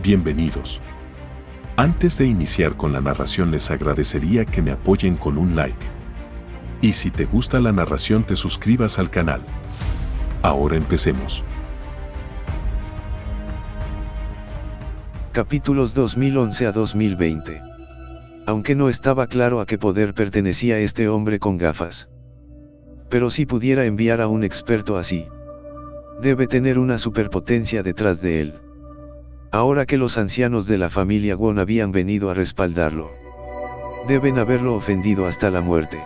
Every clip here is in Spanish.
Bienvenidos. Antes de iniciar con la narración les agradecería que me apoyen con un like. Y si te gusta la narración te suscribas al canal. Ahora empecemos. Capítulos 2011 a 2020. Aunque no estaba claro a qué poder pertenecía este hombre con gafas. Pero si pudiera enviar a un experto así, debe tener una superpotencia detrás de él. Ahora que los ancianos de la familia Won habían venido a respaldarlo, deben haberlo ofendido hasta la muerte.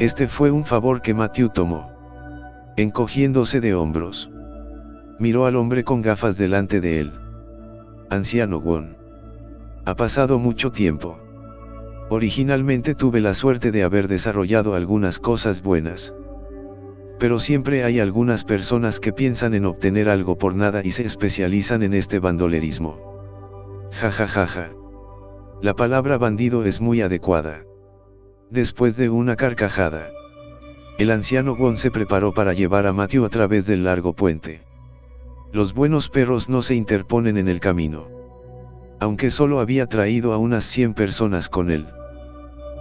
Este fue un favor que Matthew tomó. Encogiéndose de hombros, miró al hombre con gafas delante de él. Anciano Won. Ha pasado mucho tiempo. Originalmente tuve la suerte de haber desarrollado algunas cosas buenas. Pero siempre hay algunas personas que piensan en obtener algo por nada y se especializan en este bandolerismo. Ja ja ja ja. La palabra bandido es muy adecuada. Después de una carcajada, el anciano Won se preparó para llevar a Matthew a través del largo puente. Los buenos perros no se interponen en el camino. Aunque solo había traído a unas 100 personas con él.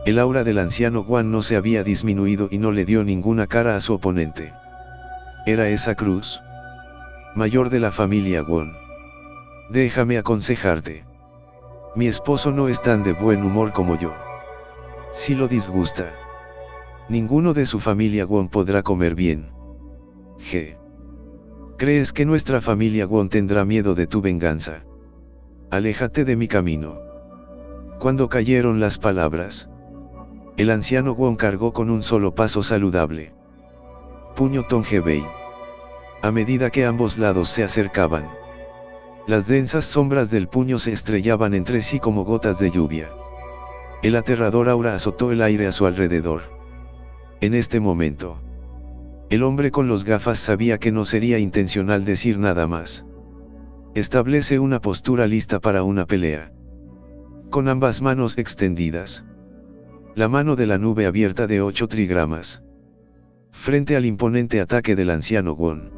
El aura del anciano Won no se había disminuido y no le dio ninguna cara a su oponente. ¿Era esa Cruz? Mayor de la familia Won. Déjame aconsejarte. Mi esposo no es tan de buen humor como yo. Si lo disgusta, ninguno de su familia Won podrá comer bien. G. ¿Crees que nuestra familia Won tendrá miedo de tu venganza? Aléjate de mi camino. Cuando cayeron las palabras, el anciano Won cargó con un solo paso saludable. Puño Tonghebei. A medida que ambos lados se acercaban, las densas sombras del puño se estrellaban entre sí como gotas de lluvia. El aterrador aura azotó el aire a su alrededor. En este momento, el hombre con los gafas sabía que no sería intencional decir nada más. Establece una postura lista para una pelea. Con ambas manos extendidas. La mano de la nube abierta de 8 trigramas. Frente al imponente ataque del anciano Won.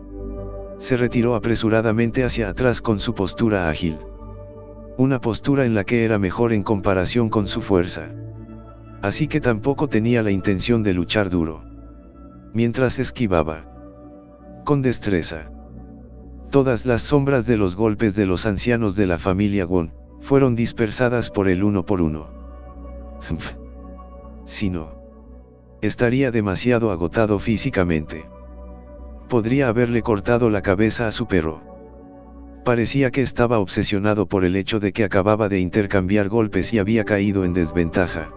Se retiró apresuradamente hacia atrás con su postura ágil. Una postura en la que era mejor en comparación con su fuerza. Así que tampoco tenía la intención de luchar duro. Mientras esquivaba. Con destreza. Todas las sombras de los golpes de los ancianos de la familia Won, fueron dispersadas por él uno por uno. Si no, estaría demasiado agotado físicamente. Podría haberle cortado la cabeza a su perro. Parecía que estaba obsesionado por el hecho de que acababa de intercambiar golpes y había caído en desventaja.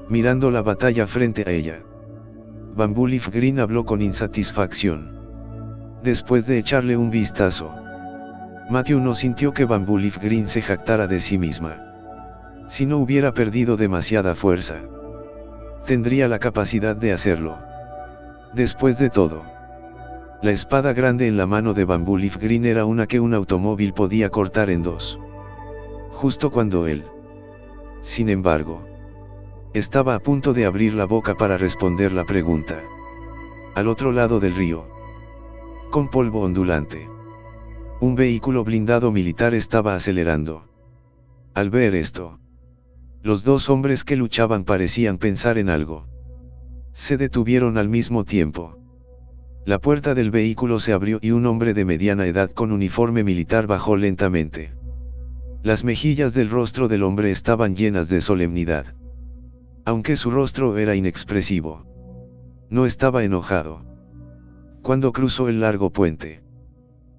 Mirando la batalla frente a ella, Bamboo Leaf Green habló con insatisfacción. Después de echarle un vistazo, Matthew no sintió que Bamboo Leaf Green se jactara de sí misma. Si no hubiera perdido demasiada fuerza, tendría la capacidad de hacerlo. Después de todo, la espada grande en la mano de Bamboo Leaf Green era una que un automóvil podía cortar en dos. Justo cuando él, sin embargo, estaba a punto de abrir la boca para responder la pregunta. Al otro lado del río, con polvo ondulante, un vehículo blindado militar estaba acelerando. Al ver esto, los dos hombres que luchaban parecían pensar en algo. Se detuvieron al mismo tiempo. La puerta del vehículo se abrió y un hombre de mediana edad con uniforme militar bajó lentamente. Las mejillas del rostro del hombre estaban llenas de solemnidad. Aunque su rostro era inexpresivo, no estaba enojado. Cuando cruzó el largo puente,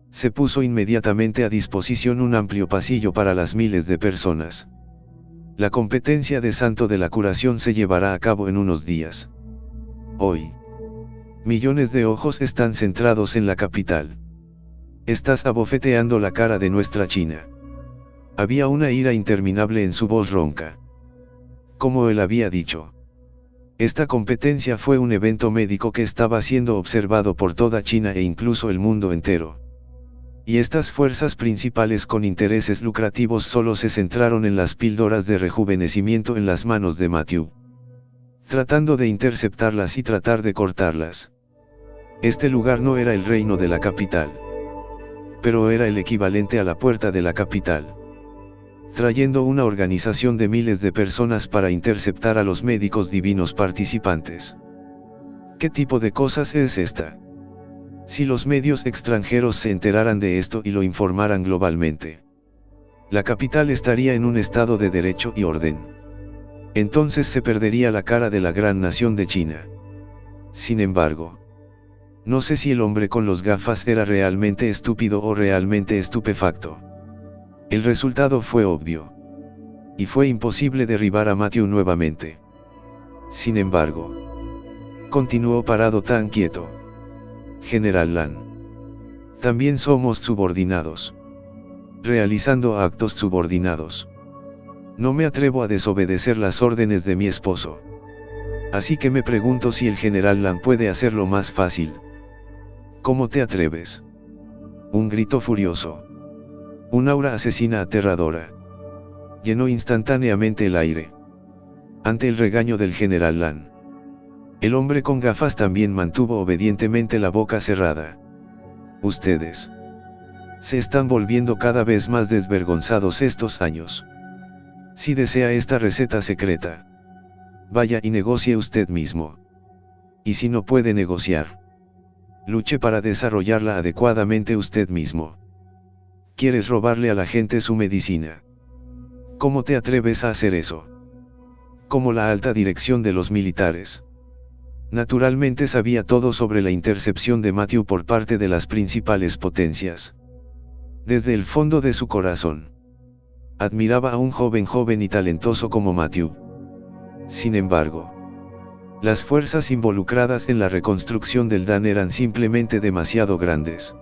se puso inmediatamente a disposición un amplio pasillo para las miles de personas. La competencia de Santo de la Curación se llevará a cabo en unos días. Hoy, millones de ojos están centrados en la capital. Estás abofeteando la cara de nuestra China. Había una ira interminable en su voz ronca. Como él había dicho, esta competencia fue un evento médico que estaba siendo observado por toda China e incluso el mundo entero. Y estas fuerzas principales con intereses lucrativos solo se centraron en las píldoras de rejuvenecimiento en las manos de Matthew. Tratando de interceptarlas y tratar de cortarlas. Este lugar no era el reino de la capital. pero era el equivalente a la puerta de la capital, trayendo una organización de miles de personas para interceptar a los médicos divinos participantes. ¿Qué tipo de cosas es esta? Si los medios extranjeros se enteraran de esto y lo informaran globalmente, la capital estaría en un estado de derecho y orden. Entonces se perdería la cara de la gran nación de China. Sin embargo, no sé si el hombre con los gafas era realmente estúpido o realmente estupefacto. El resultado fue obvio. Y fue imposible derribar a Matthew nuevamente. Sin embargo, continuó parado tan quieto. General Lan. También somos subordinados. Realizando actos subordinados. No me atrevo a desobedecer las órdenes de mi esposo. Así que me pregunto si el General Lan puede hacerlo más fácil. ¿Cómo te atreves? Un grito furioso. Un aura asesina aterradora llenó instantáneamente el aire. Ante el regaño del General Lan, el hombre con gafas también mantuvo obedientemente la boca cerrada. Ustedes se están volviendo cada vez más desvergonzados estos años. Si desea esta receta secreta, vaya y negocie usted mismo. Y si no puede negociar, luche para desarrollarla adecuadamente usted mismo. ¿Quieres robarle a la gente su medicina? ¿Cómo te atreves a hacer eso? Como la alta dirección de los militares, naturalmente sabía todo sobre la intercepción de Matthew por parte de las principales potencias. Desde el fondo de su corazón, admiraba a un joven y talentoso como Matthew. Sin embargo, las fuerzas involucradas en la reconstrucción del Dan eran simplemente demasiado grandes.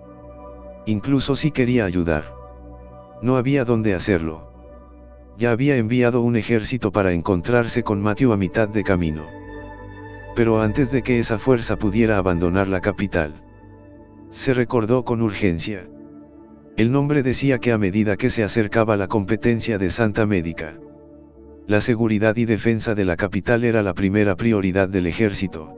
Incluso si quería ayudar, no había dónde hacerlo. Ya había enviado un ejército para encontrarse con Matthew a mitad de camino. Pero antes de que esa fuerza pudiera abandonar la capital, se recordó con urgencia. El nombre decía que a medida que se acercaba la competencia de Santa Médica, la seguridad y defensa de la capital era la primera prioridad del ejército.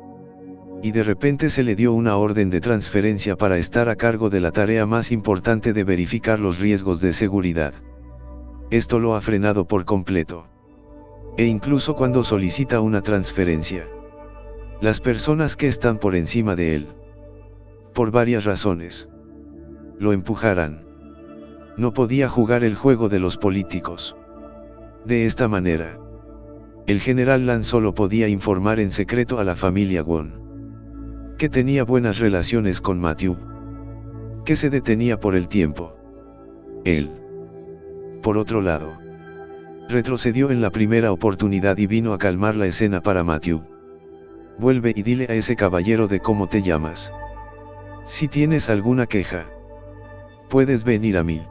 Y de repente se le dio una orden de transferencia para estar a cargo de la tarea más importante de verificar los riesgos de seguridad. Esto lo ha frenado por completo. E incluso cuando solicita una transferencia, las personas que están por encima de él, por varias razones, lo empujarán. No podía jugar el juego de los políticos. De esta manera, el General Lan solo podía informar en secreto a la familia Won, que tenía buenas relaciones con Matthew, que se detenía por el tiempo. Él, por otro lado, retrocedió en la primera oportunidad y vino a calmar la escena para Matthew. Vuelve y dile a ese caballero de cómo te llamas. Si tienes alguna queja, puedes venir a mí.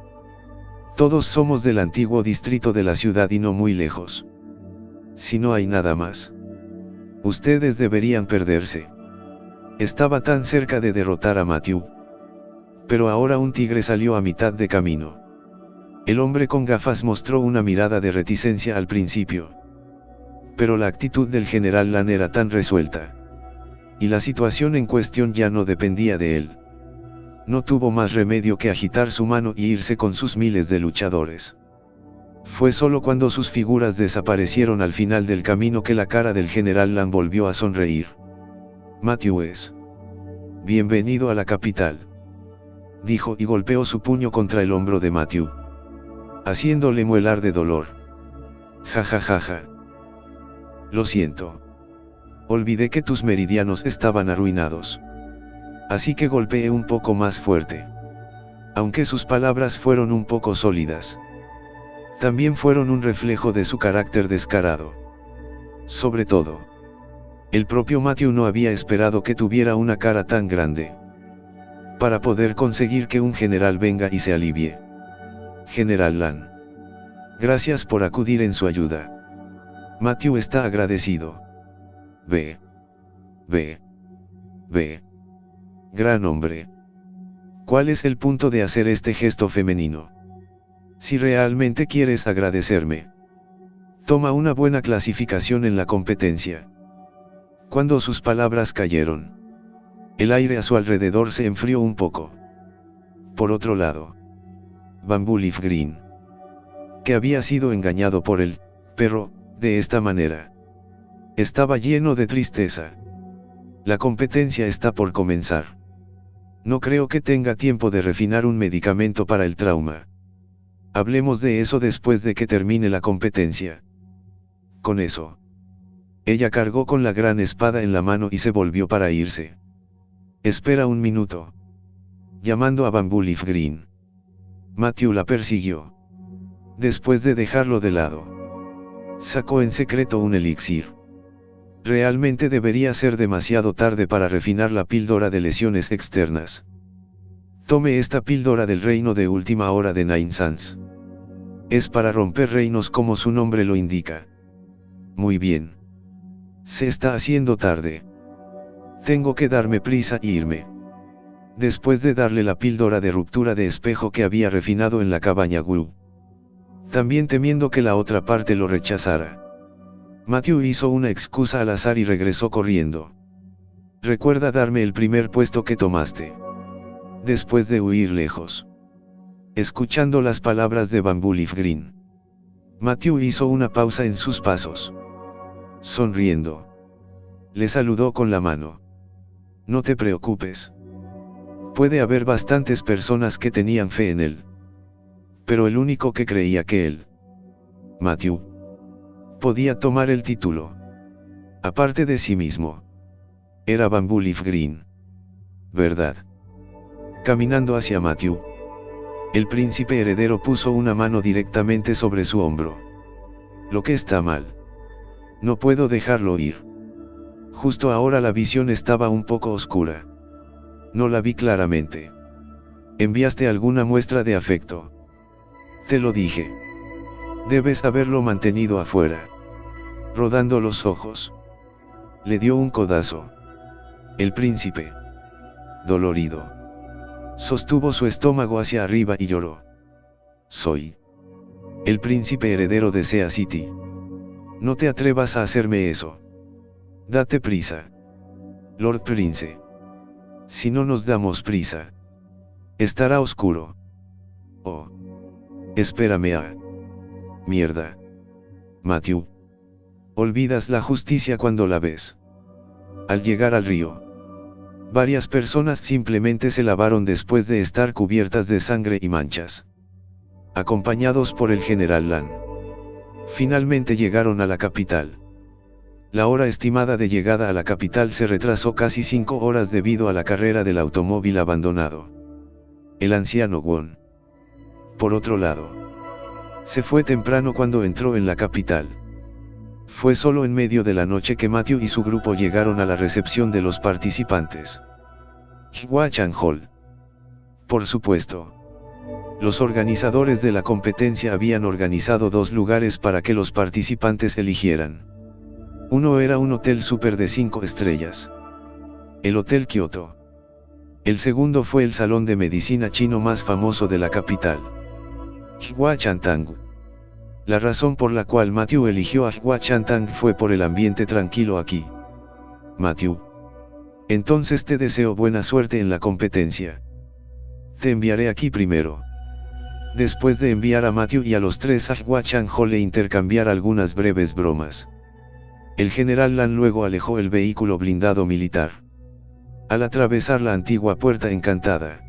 Todos somos del antiguo distrito de la ciudad y no muy lejos. Si no hay nada más, ustedes deberían perderse. Estaba tan cerca de derrotar a Matthew. Pero ahora un tigre salió a mitad de camino. El hombre con gafas mostró una mirada de reticencia al principio. Pero la actitud del General Lan era tan resuelta. Y la situación en cuestión ya no dependía de él. No tuvo más remedio que agitar su mano y irse con sus miles de luchadores. Fue solo cuando sus figuras desaparecieron al final del camino que la cara del General Lan volvió a sonreír. Matthew es bienvenido a la capital, dijo y golpeó su puño contra el hombro de Matthew, haciéndole muelar de dolor. Ja ja ja ja. Lo siento. Olvidé que tus meridianos estaban arruinados. Así que golpeé un poco más fuerte. Aunque sus palabras fueron un poco sólidas, también fueron un reflejo de su carácter descarado. Sobre todo, el propio Matthew no había esperado que tuviera una cara tan grande para poder conseguir que un general venga y se alivie. General Lan, gracias por acudir en su ayuda. Matthew está agradecido. Ve. Gran hombre. ¿Cuál es el punto de hacer este gesto femenino? Si realmente quieres agradecerme, toma una buena clasificación en la competencia. Cuando sus palabras cayeron, el aire a su alrededor se enfrió un poco. Por otro lado, Bamboo Leaf Green, que había sido engañado por el perro, de esta manera, estaba lleno de tristeza. La competencia está por comenzar. No creo que tenga tiempo de refinar un medicamento para el trauma. Hablemos de eso después de que termine la competencia. Con eso, ella cargó con la gran espada en la mano y se volvió para irse. Espera un minuto. Llamando a Bamboo Leaf Green. Matthew la persiguió. Después de dejarlo de lado, sacó en secreto un elixir. Realmente debería ser demasiado tarde para refinar la píldora de lesiones externas. Tome esta píldora del reino de última hora de Nine Suns. Es para romper reinos como su nombre lo indica. Muy bien. Se está haciendo tarde. Tengo que darme prisa e irme. Después de darle la píldora de ruptura de espejo que había refinado en la cabaña Wu, también temiendo que la otra parte lo rechazara, Matthew hizo una excusa al azar y regresó corriendo. Recuerda darme el primer puesto que tomaste. Después de huir lejos. Escuchando las palabras de Bamboo Leaf Green, Matthew hizo una pausa en sus pasos. Sonriendo, le saludó con la mano. No te preocupes. Puede haber bastantes personas que tenían fe en él. Pero el único que creía que él, Matthew, podía tomar el título, aparte de sí mismo, era Bamboo Leaf Green. ¿Verdad? Caminando hacia Matthew, el príncipe heredero puso una mano directamente sobre su hombro. Lo que está mal. No puedo dejarlo ir. Justo ahora la visión estaba un poco oscura. No la vi claramente. ¿Enviaste alguna muestra de afecto? Te lo dije. Debes haberlo mantenido afuera. Rodando los ojos, le dio un codazo. El príncipe, dolorido, sostuvo su estómago hacia arriba y lloró. Soy el príncipe heredero de Sea City. No te atrevas a hacerme eso. Date prisa, Lord Prince. Si no nos damos prisa, estará oscuro. Oh. Espérame a... Mierda. Matthew. Olvidas la justicia cuando la ves. Al llegar al río, varias personas simplemente se lavaron después de estar cubiertas de sangre y manchas. Acompañados por el general Lan, finalmente llegaron a la capital. La hora estimada de llegada a la capital se retrasó casi 5 horas debido a la carrera del automóvil abandonado. El anciano Won, por otro lado, se fue temprano cuando entró en la capital. Fue solo en medio de la noche que Matthew y su grupo llegaron a la recepción de los participantes. Hwachan Hall. Por supuesto. Los organizadores de la competencia habían organizado 2 lugares para que los participantes eligieran. Uno era un hotel súper de 5 estrellas. El Hotel Kyoto. El segundo fue el salón de medicina chino más famoso de la capital. Hwachantang. La razón por la cual Matthew eligió a Hwachantang fue por el ambiente tranquilo aquí. Matthew. Entonces te deseo buena suerte en la competencia. Te enviaré aquí primero. Después de enviar a Matthew y a los 3 a Hwachan Hall e intercambiar algunas breves bromas, el general Lan luego alejó el vehículo blindado militar. Al atravesar la antigua puerta encantada,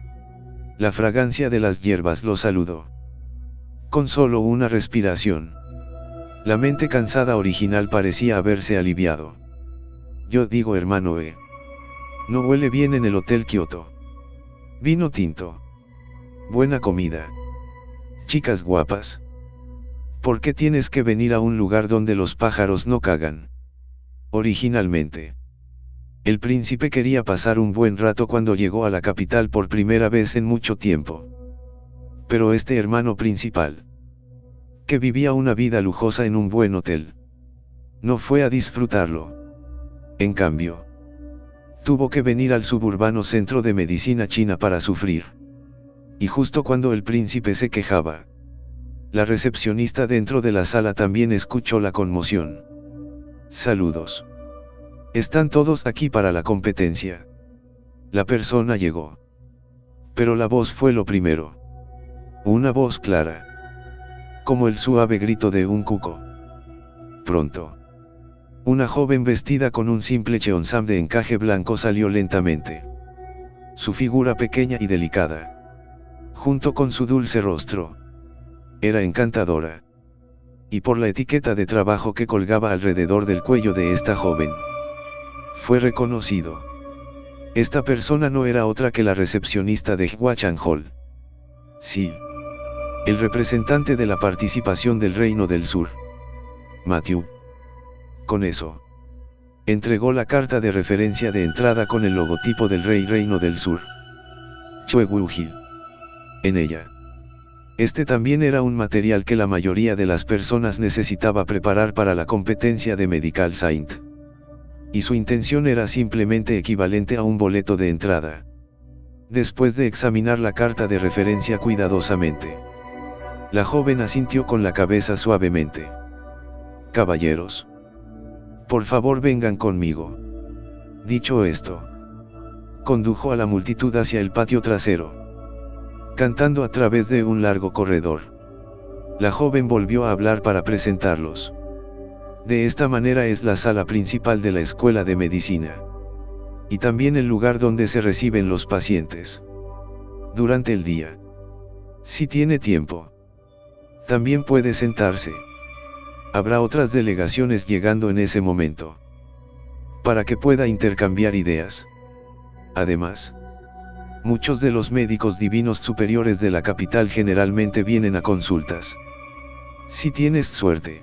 la fragancia de las hierbas lo saludó. Con solo una respiración, la mente cansada original parecía haberse aliviado. Yo digo hermano no huele bien en el Hotel Kyoto. Vino tinto. Buena comida. Chicas guapas. ¿Por qué tienes que venir a un lugar donde los pájaros no cagan? Originalmente, el príncipe quería pasar un buen rato cuando llegó a la capital por primera vez en mucho tiempo. Pero este hermano principal, que vivía una vida lujosa en un buen hotel, no fue a disfrutarlo. En cambio, tuvo que venir al suburbano centro de medicina china para sufrir. Y justo cuando el príncipe se quejaba, la recepcionista dentro de la sala también escuchó la conmoción. Saludos. ¿Están todos aquí para la competencia? La persona llegó. Pero la voz fue lo primero. Una voz clara, como el suave grito de un cuco. Pronto, una joven vestida con un simple cheonsam de encaje blanco salió lentamente. Su figura pequeña y delicada, junto con su dulce rostro, era encantadora. Y por la etiqueta de trabajo que colgaba alrededor del cuello de esta joven, fue reconocido. Esta persona no era otra que la recepcionista de Hwachan Hall. Sí, el representante de la participación del Reino del Sur, Matthew. Con eso, entregó la carta de referencia de entrada con el logotipo del Reino del Sur, Choi-woo-hee. En ella, este también era un material que la mayoría de las personas necesitaba preparar para la competencia de Medical Saint. Y su intención era simplemente equivalente a un boleto de entrada. Después de examinar la carta de referencia cuidadosamente, la joven asintió con la cabeza suavemente. Caballeros, por favor vengan conmigo. Dicho esto, condujo a la multitud hacia el patio trasero, cantando a través de un largo corredor. La joven volvió a hablar para presentarlos. De esta manera es la sala principal de la escuela de medicina. Y también el lugar donde se reciben los pacientes. Durante el día, si tiene tiempo, también puede sentarse. Habrá otras delegaciones llegando en ese momento, para que pueda intercambiar ideas. Además, muchos de los médicos divinos superiores de la capital generalmente vienen a consultas. Si tienes suerte,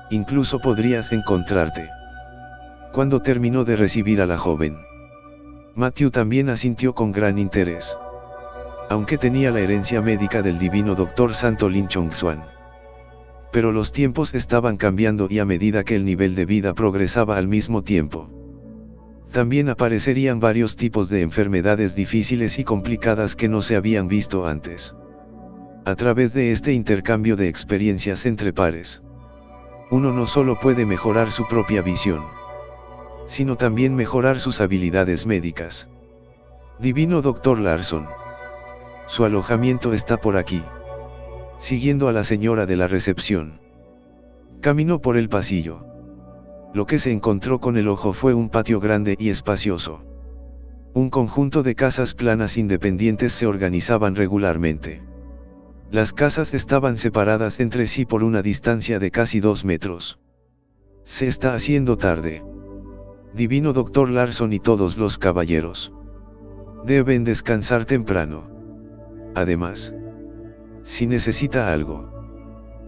incluso podrías encontrarte. Cuando terminó de recibir a la joven, Matthew también asintió con gran interés. Aunque tenía la herencia médica del divino Dr. Santo Lin Chong-swan. Pero los tiempos estaban cambiando y a medida que el nivel de vida progresaba al mismo tiempo, también aparecerían varios tipos de enfermedades difíciles y complicadas que no se habían visto antes. A través de este intercambio de experiencias entre pares, uno no solo puede mejorar su propia visión, sino también mejorar sus habilidades médicas. Divino Dr. Larson. Su alojamiento está por aquí. Siguiendo a la señora de la recepción, caminó por el pasillo. Lo que se encontró con el ojo fue un patio grande y espacioso. Un conjunto de casas planas independientes se organizaban regularmente. Las casas estaban separadas entre sí por una distancia de casi 2 metros. Se está haciendo tarde. Divino Dr. Larson y todos los caballeros deben descansar temprano. Además, si necesita algo,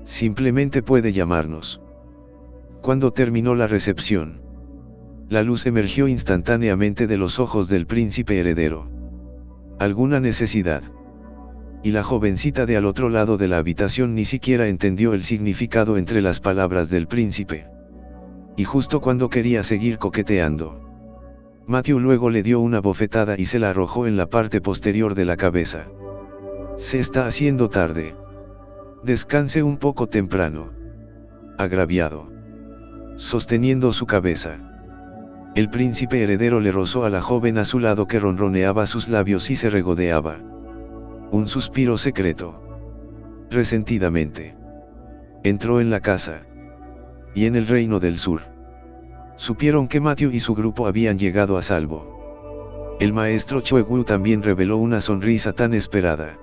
simplemente puede llamarnos. Cuando terminó la recepción, la luz emergió instantáneamente de los ojos del príncipe heredero. ¿Alguna necesidad? Y la jovencita de al otro lado de la habitación ni siquiera entendió el significado entre las palabras del príncipe. Y justo cuando quería seguir coqueteando, Matthew luego le dio una bofetada y se la arrojó en la parte posterior de la cabeza. Se está haciendo tarde. Descanse un poco temprano. Agraviado, sosteniendo su cabeza, el príncipe heredero le rozó a la joven a su lado que ronroneaba sus labios y se regodeaba. Un suspiro secreto. Resentidamente, entró en la casa. Y en el Reino del Sur, supieron que Matthew y su grupo habían llegado a salvo. El maestro Choi-woo también reveló una sonrisa tan esperada.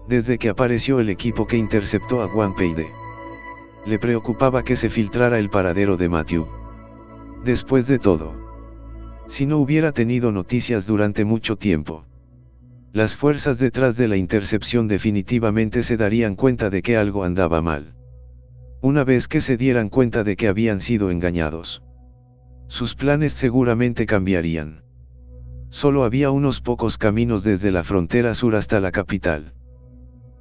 Desde que apareció el equipo que interceptó a Wang Peide, le preocupaba que se filtrara el paradero de Matthew. Después de todo, si no hubiera tenido noticias durante mucho tiempo, las fuerzas detrás de la intercepción definitivamente se darían cuenta de que algo andaba mal. Una vez que se dieran cuenta de que habían sido engañados, sus planes seguramente cambiarían. Solo había unos pocos caminos desde la frontera sur hasta la capital.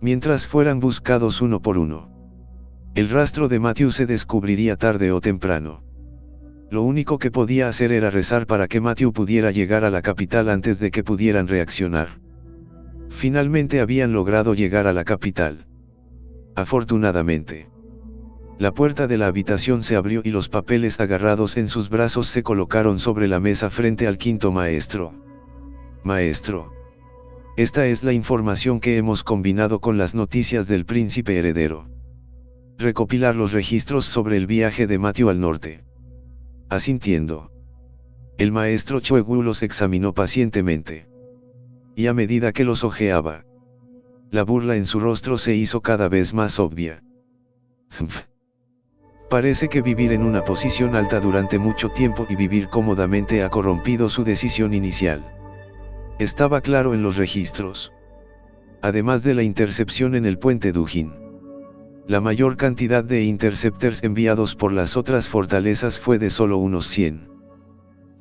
Mientras fueran buscados uno por uno, el rastro de Matthew se descubriría tarde o temprano. Lo único que podía hacer era rezar para que Matthew pudiera llegar a la capital antes de que pudieran reaccionar. Finalmente habían logrado llegar a la capital. Afortunadamente, la puerta de la habitación se abrió y los papeles agarrados en sus brazos se colocaron sobre la mesa frente al quinto maestro. Maestro, Esta es la información que hemos combinado con las noticias del príncipe heredero. Recopilar los registros sobre el viaje de Matthew al norte. Asintiendo. El maestro Chuegu los examinó pacientemente. Y a medida que los hojeaba, la burla en su rostro se hizo cada vez más obvia. Parece que vivir en una posición alta durante mucho tiempo y vivir cómodamente ha corrompido su decisión inicial. Estaba claro en los registros. Además de la intercepción en el puente Dujin. La mayor cantidad de interceptors enviados por las otras fortalezas fue de solo unos 100.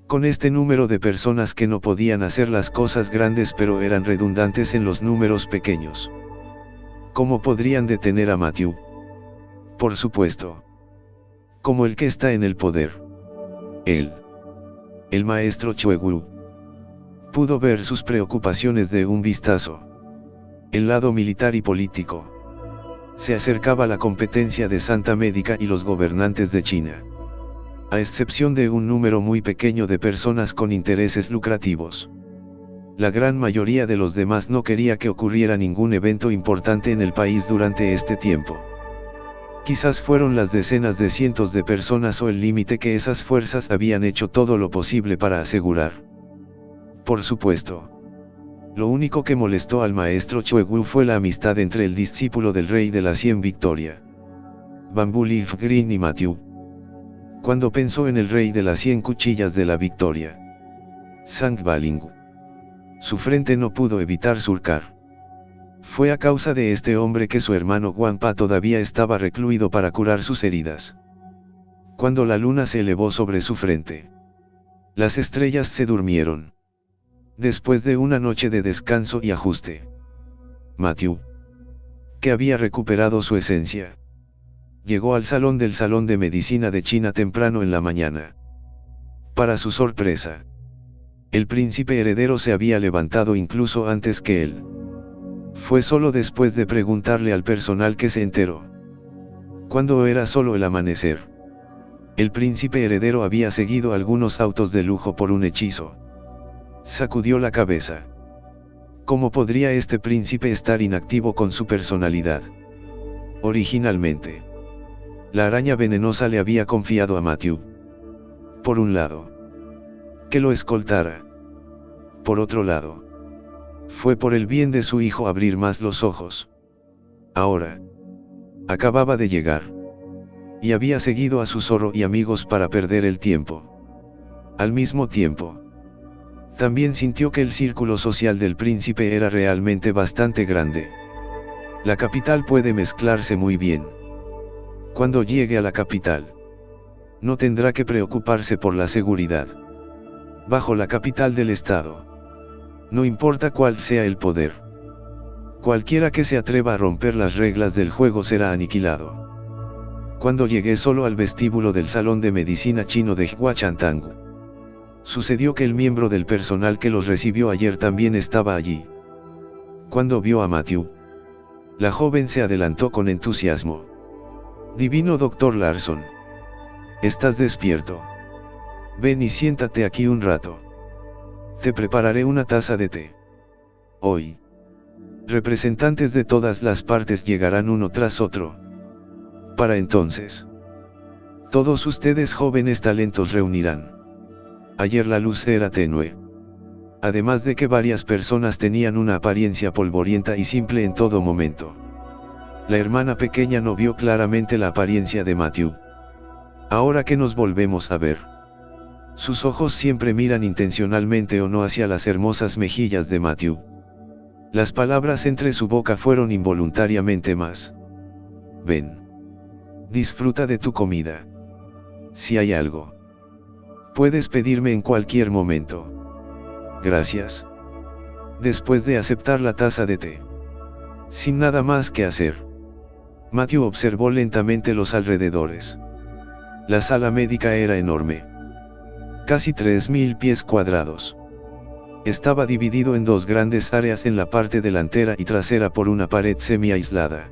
Con este número de personas que no podían hacer las cosas grandes pero eran redundantes en los números pequeños. ¿Cómo podrían detener a Matthew? Por supuesto. Como el que está en el poder. Él. El maestro Chuegu. Pudo ver sus preocupaciones de un vistazo. El lado militar y político. Se acercaba la competencia de Santa Médica y los gobernantes de China. A excepción de un número muy pequeño de personas con intereses lucrativos. La gran mayoría de los demás no quería que ocurriera ningún evento importante en el país durante este tiempo. Quizás fueron las decenas de cientos de personas o el límite que esas fuerzas habían hecho todo lo posible para asegurar. Por supuesto. Lo único que molestó al maestro Chuegu fue la amistad entre el discípulo del rey de la 100 Victoria, Bamboo Leaf Green y Matthew. Cuando pensó en el rey de las 100 cuchillas de la Victoria, Sang Baling, su frente no pudo evitar surcar. Fue a causa de este hombre que su hermano Wampa todavía estaba recluido para curar sus heridas. Cuando la luna se elevó sobre su frente, las estrellas se durmieron. Después de una noche de descanso y ajuste, Matthew, que había recuperado su esencia, llegó al salón del Salón de Medicina de China temprano en la mañana. Para su sorpresa, el príncipe heredero se había levantado incluso antes que él. Fue solo después de preguntarle al personal que se enteró. Cuando era solo el amanecer, el príncipe heredero había seguido algunos autos de lujo por un hechizo. Sacudió la cabeza. ¿Cómo podría este príncipe estar inactivo con su personalidad? Originalmente, la araña venenosa le había confiado a Matthew. Por un lado, que lo escoltara. Por otro lado, fue por el bien de su hijo abrir más los ojos. Ahora, acababa de llegar. Y había seguido a su zorro y amigos para perder el tiempo. Al mismo tiempo, también sintió que el círculo social del príncipe era realmente bastante grande. La capital puede mezclarse muy bien. Cuando llegue a la capital, no tendrá que preocuparse por la seguridad. Bajo la capital del estado, no importa cuál sea el poder. Cualquiera que se atreva a romper las reglas del juego será aniquilado. Cuando llegué solo al vestíbulo del Salón de Medicina chino de Huachantangu, sucedió que el miembro del personal que los recibió ayer también estaba allí. Cuando vio a Matthew, la joven se adelantó con entusiasmo. Divino Dr. Larson. ¿Estás despierto? Ven y siéntate aquí un rato. Te prepararé una taza de té. Hoy, representantes de todas las partes llegarán uno tras otro. Para entonces, todos ustedes jóvenes talentos reunirán. Ayer la luz era tenue. Además de que varias personas tenían una apariencia polvorienta y simple en todo momento. La hermana pequeña no vio claramente la apariencia de Matthew. Ahora que nos volvemos a ver, sus ojos siempre miran intencionalmente o no hacia las hermosas mejillas de Matthew. Las palabras entre su boca fueron involuntariamente más. Ven. Disfruta de tu comida. Si hay algo, puedes pedirme en cualquier momento. Gracias. Después de aceptar la taza de té, sin nada más que hacer, Matthew observó lentamente los alrededores. La sala médica era enorme. Casi 3000 pies cuadrados. Estaba dividido en dos grandes áreas en la parte delantera y trasera por una pared semi-aislada.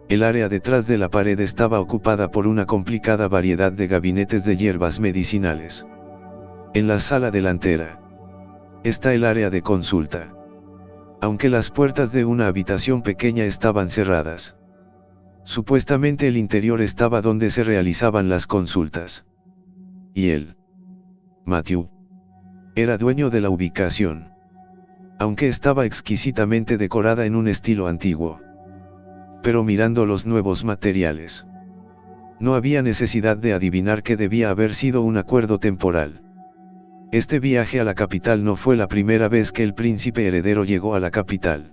El área detrás de la pared estaba ocupada por una complicada variedad de gabinetes de hierbas medicinales. En la sala delantera está el área de consulta. aunque las puertas de una habitación pequeña estaban cerradas. Supuestamente el interior estaba donde se realizaban las consultas. Y él, Matthew, era dueño de la ubicación. Aunque estaba exquisitamente decorada en un estilo antiguo. Pero mirando los nuevos materiales, no había necesidad de adivinar que debía haber sido un acuerdo temporal. Este viaje a la capital no fue la primera vez que el príncipe heredero llegó a la capital.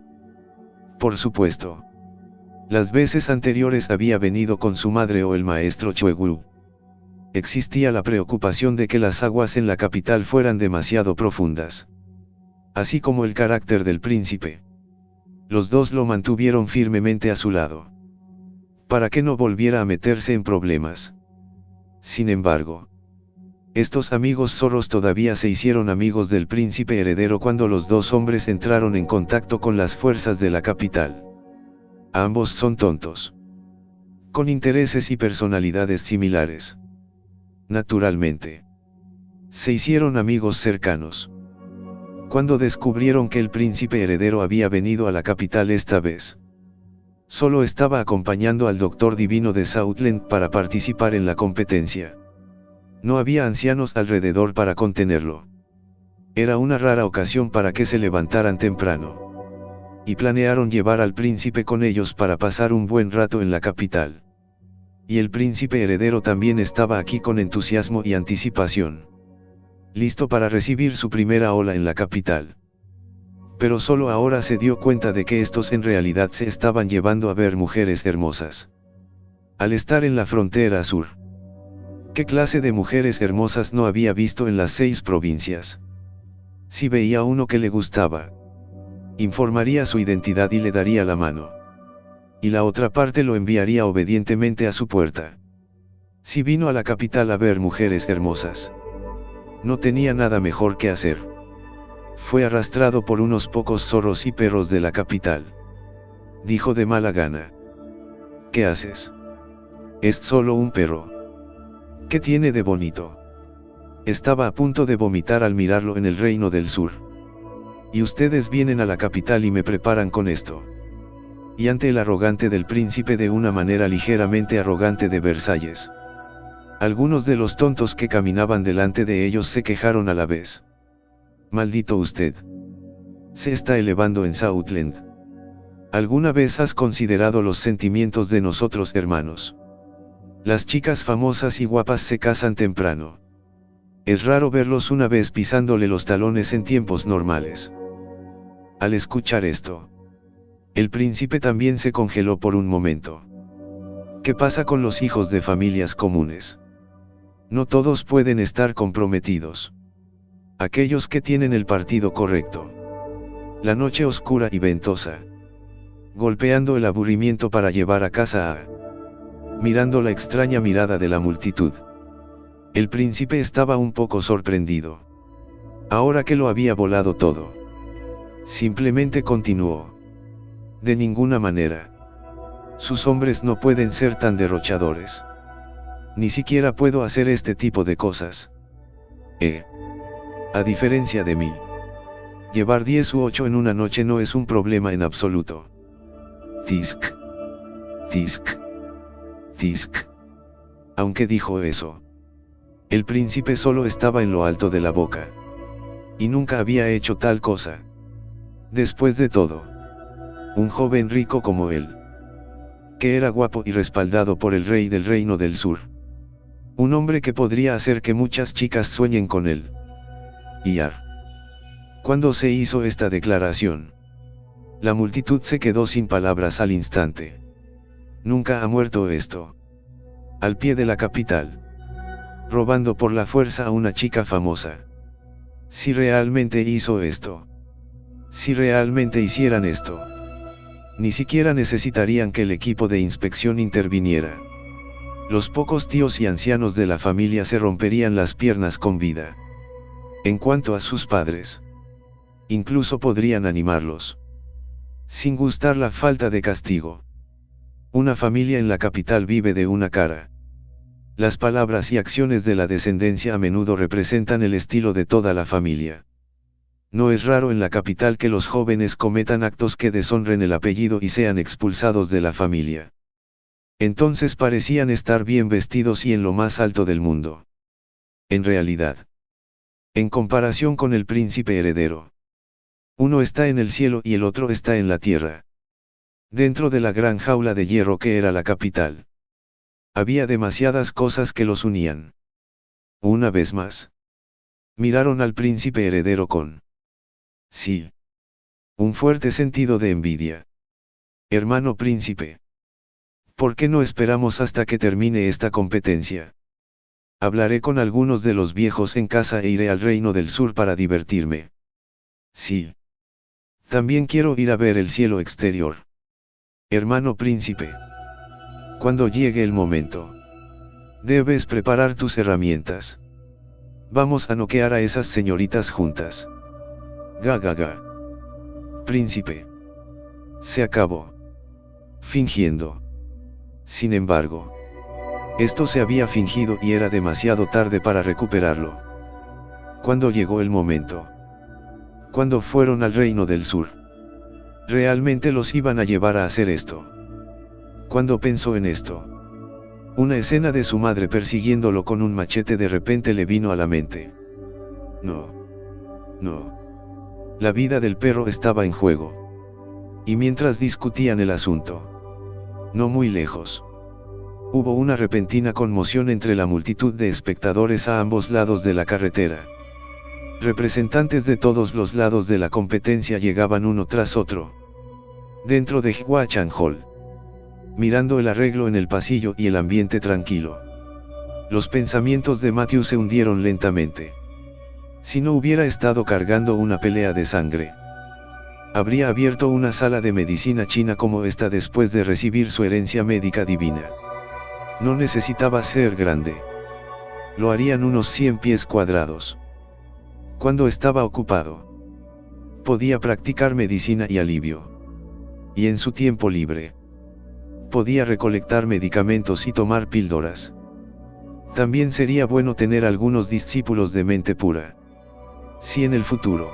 Por supuesto. Las veces anteriores había venido con su madre o el maestro Chuegu. Existía la preocupación de que las aguas en la capital fueran demasiado profundas. Así como el carácter del príncipe. Los dos lo mantuvieron firmemente a su lado. Para que no volviera a meterse en problemas. Sin embargo, estos amigos zorros todavía se hicieron amigos del príncipe heredero cuando los dos hombres entraron en contacto con las fuerzas de la capital. Ambos son tontos. Con intereses y personalidades similares. Naturalmente. Se hicieron amigos cercanos. Cuando descubrieron que el príncipe heredero había venido a la capital esta vez. Solo estaba acompañando al doctor divino de Southland para participar en la competencia. No había ancianos alrededor para contenerlo. Era una rara ocasión para que se levantaran temprano. Y planearon llevar al príncipe con ellos para pasar un buen rato en la capital. Y el príncipe heredero también estaba aquí con entusiasmo y anticipación. Listo para recibir su primera ola en la capital. Pero solo ahora se dio cuenta de que estos en realidad se estaban llevando a ver mujeres hermosas. Al estar en la frontera sur. ¿Qué clase de mujeres hermosas no había visto en las 6 provincias? Si veía uno que le gustaba, informaría su identidad y le daría la mano. Y la otra parte lo enviaría obedientemente a su puerta. Si vino a la capital a ver mujeres hermosas, no tenía nada mejor que hacer. Fue arrastrado por unos pocos zorros y perros de la capital. Dijo de mala gana. ¿Qué haces? Es solo un perro. ¿Qué tiene de bonito? Estaba a punto de vomitar al mirarlo en el Reino del Sur. Y ustedes vienen a la capital y me preparan con esto. Y ante el arrogante del príncipe de una manera ligeramente arrogante de Versalles. Algunos de los tontos que caminaban delante de ellos se quejaron a la vez. Maldito usted. Se está elevando en Southland. ¿Alguna vez has considerado los sentimientos de nosotros hermanos? Las chicas famosas y guapas se casan temprano. Es raro verlos una vez pisándole los talones en tiempos normales. Al escuchar esto, el príncipe también se congeló por un momento. ¿Qué pasa con los hijos de familias comunes? No todos pueden estar comprometidos. Aquellos que tienen el partido correcto. La noche oscura y ventosa. Golpeando el aburrimiento para llevar a casa a... Mirando la extraña mirada de la multitud. El príncipe estaba un poco sorprendido. Ahora que lo había volado todo. Simplemente continuó. De ninguna manera. Sus hombres no pueden ser tan derrochadores. Ni siquiera puedo hacer este tipo de cosas. A diferencia de mí. Llevar 10 u 8 en una noche no es un problema en absoluto. Tisk. Tisk. Tisk. Aunque dijo eso. El príncipe solo estaba en lo alto de la boca. Y nunca había hecho tal cosa. Después de todo. Un joven rico como él. Que era guapo y respaldado por el rey del Reino del Sur. Un hombre que podría hacer que muchas chicas sueñen con él. Cuando se hizo esta declaración, la multitud se quedó sin palabras al instante. Nunca ha muerto esto. Al pie de la capital. Robando por la fuerza a una chica famosa. Si realmente hizo esto. Si realmente hicieran esto. Ni siquiera necesitarían que el equipo de inspección interviniera. Los pocos tíos y ancianos de la familia se romperían las piernas con vida. En cuanto a sus padres. Incluso podrían animarlos. Sin gustar la falta de castigo. Una familia en la capital vive de una cara. Las palabras y acciones de la descendencia a menudo representan el estilo de toda la familia. No es raro en la capital que los jóvenes cometan actos que deshonren el apellido y sean expulsados de la familia. Entonces parecían estar bien vestidos y en lo más alto del mundo. En realidad, en comparación con el príncipe heredero, uno está en el cielo y el otro está en la tierra. Dentro de la gran jaula de hierro que era la capital, había demasiadas cosas que los unían. Una vez más, miraron al príncipe heredero con, sí, un fuerte sentido de envidia. Hermano príncipe, ¿por qué no esperamos hasta que termine esta competencia? Hablaré con algunos de los viejos en casa e iré al reino del sur para divertirme. Sí. También quiero ir a ver el cielo exterior. Hermano príncipe, cuando llegue el momento, debes preparar tus herramientas. Vamos a noquear a esas señoritas juntas. Ga ga ga. Príncipe. Se acabó. Fingiendo. Sin embargo, esto se había fingido y era demasiado tarde para recuperarlo. Cuando llegó el momento, cuando fueron al reino del sur, realmente los iban a llevar a hacer esto. Cuando pensó en esto, una escena de su madre persiguiéndolo con un machete de repente le vino a la mente. No. La vida del perro estaba en juego. Y mientras discutían el asunto, no muy lejos, hubo una repentina conmoción entre la multitud de espectadores a ambos lados de la carretera. Representantes de todos los lados de la competencia llegaban uno tras otro. Dentro de Huachan Hall, mirando el arreglo en el pasillo y el ambiente tranquilo, los pensamientos de Matthew se hundieron lentamente. Si no hubiera estado cargando una pelea de sangre, habría abierto una sala de medicina china como esta después de recibir su herencia médica divina. No necesitaba ser grande. Lo harían unos 100 pies cuadrados. Cuando estaba ocupado, podía practicar medicina y alivio. Y en su tiempo libre, podía recolectar medicamentos y tomar píldoras. También sería bueno tener algunos discípulos de mente pura. Si en el futuro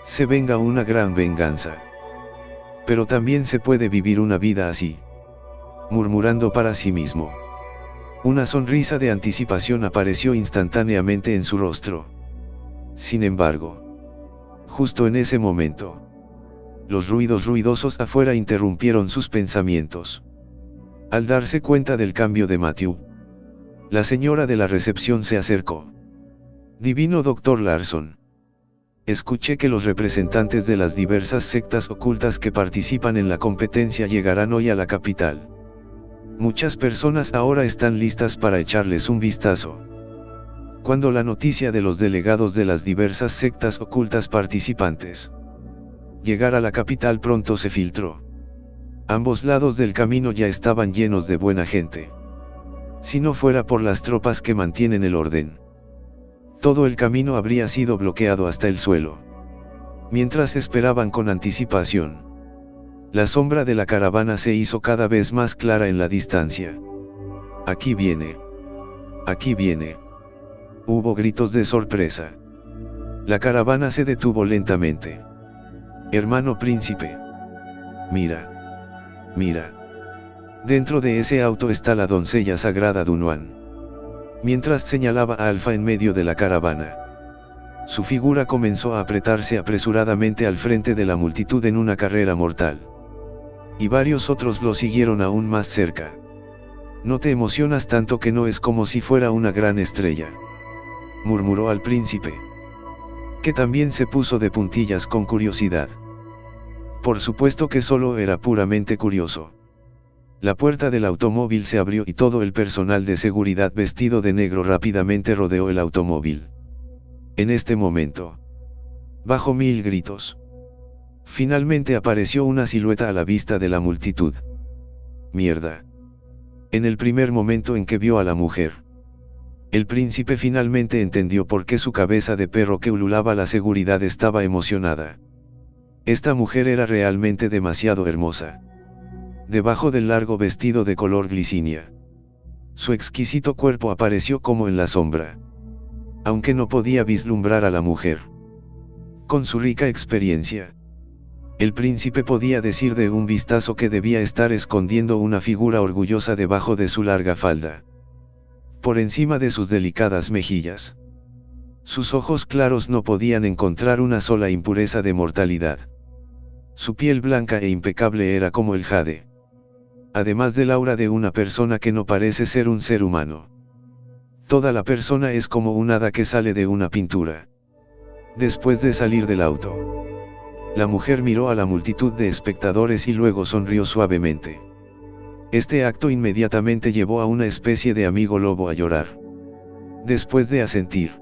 se venga una gran venganza. Pero también se puede vivir una vida así, murmurando para sí mismo. Una sonrisa de anticipación apareció instantáneamente en su rostro. Sin embargo, justo en ese momento, los ruidos ruidosos afuera interrumpieron sus pensamientos. Al darse cuenta del cambio de Matthew, la señora de la recepción se acercó. Divino Dr. Larson. Escuché que los representantes de las diversas sectas ocultas que participan en la competencia llegarán hoy a la capital. Muchas personas ahora están listas para echarles un vistazo. Cuando la noticia de los delegados de las diversas sectas ocultas participantes llegar a la capital pronto se filtró. Ambos lados del camino ya estaban llenos de buena gente. Si no fuera por las tropas que mantienen el orden, todo el camino habría sido bloqueado hasta el suelo. Mientras esperaban con anticipación, la sombra de la caravana se hizo cada vez más clara en la distancia. Aquí viene. Aquí viene. Hubo gritos de sorpresa. La caravana se detuvo lentamente. Hermano príncipe. Mira. Mira. Dentro de ese auto está la doncella sagrada Dunhuan. Mientras señalaba a Alfa en medio de la caravana, su figura comenzó a apretarse apresuradamente al frente de la multitud en una carrera mortal. Y varios otros lo siguieron aún más cerca. No te emocionas tanto que no es como si fuera una gran estrella, murmuró al príncipe, que también se puso de puntillas con curiosidad. Por supuesto que solo era puramente curioso. La puerta del automóvil se abrió y todo el personal de seguridad vestido de negro rápidamente rodeó el automóvil. En este momento, bajo 1000 gritos, finalmente apareció una silueta a la vista de la multitud. Mierda. En el primer momento en que vio a la mujer, el príncipe finalmente entendió por qué su cabeza de perro que ululaba la seguridad estaba emocionada. Esta mujer era realmente demasiado hermosa. Debajo del largo vestido de color glicinia, su exquisito cuerpo apareció como en la sombra. Aunque no podía vislumbrar a la mujer, Con su rica experiencia, el príncipe podía decir de un vistazo que debía estar escondiendo una figura orgullosa debajo de su larga falda. Por encima de sus delicadas mejillas, sus ojos claros no podían encontrar una sola impureza de mortalidad. Su piel blanca e impecable era como el jade, además del aura de una persona que no parece ser un ser humano. Toda la persona es como un hada que sale de una pintura. Después de salir del auto, la mujer miró a la multitud de espectadores y luego sonrió suavemente. Este acto inmediatamente llevó a una especie de amigo lobo a llorar. Después de asentir,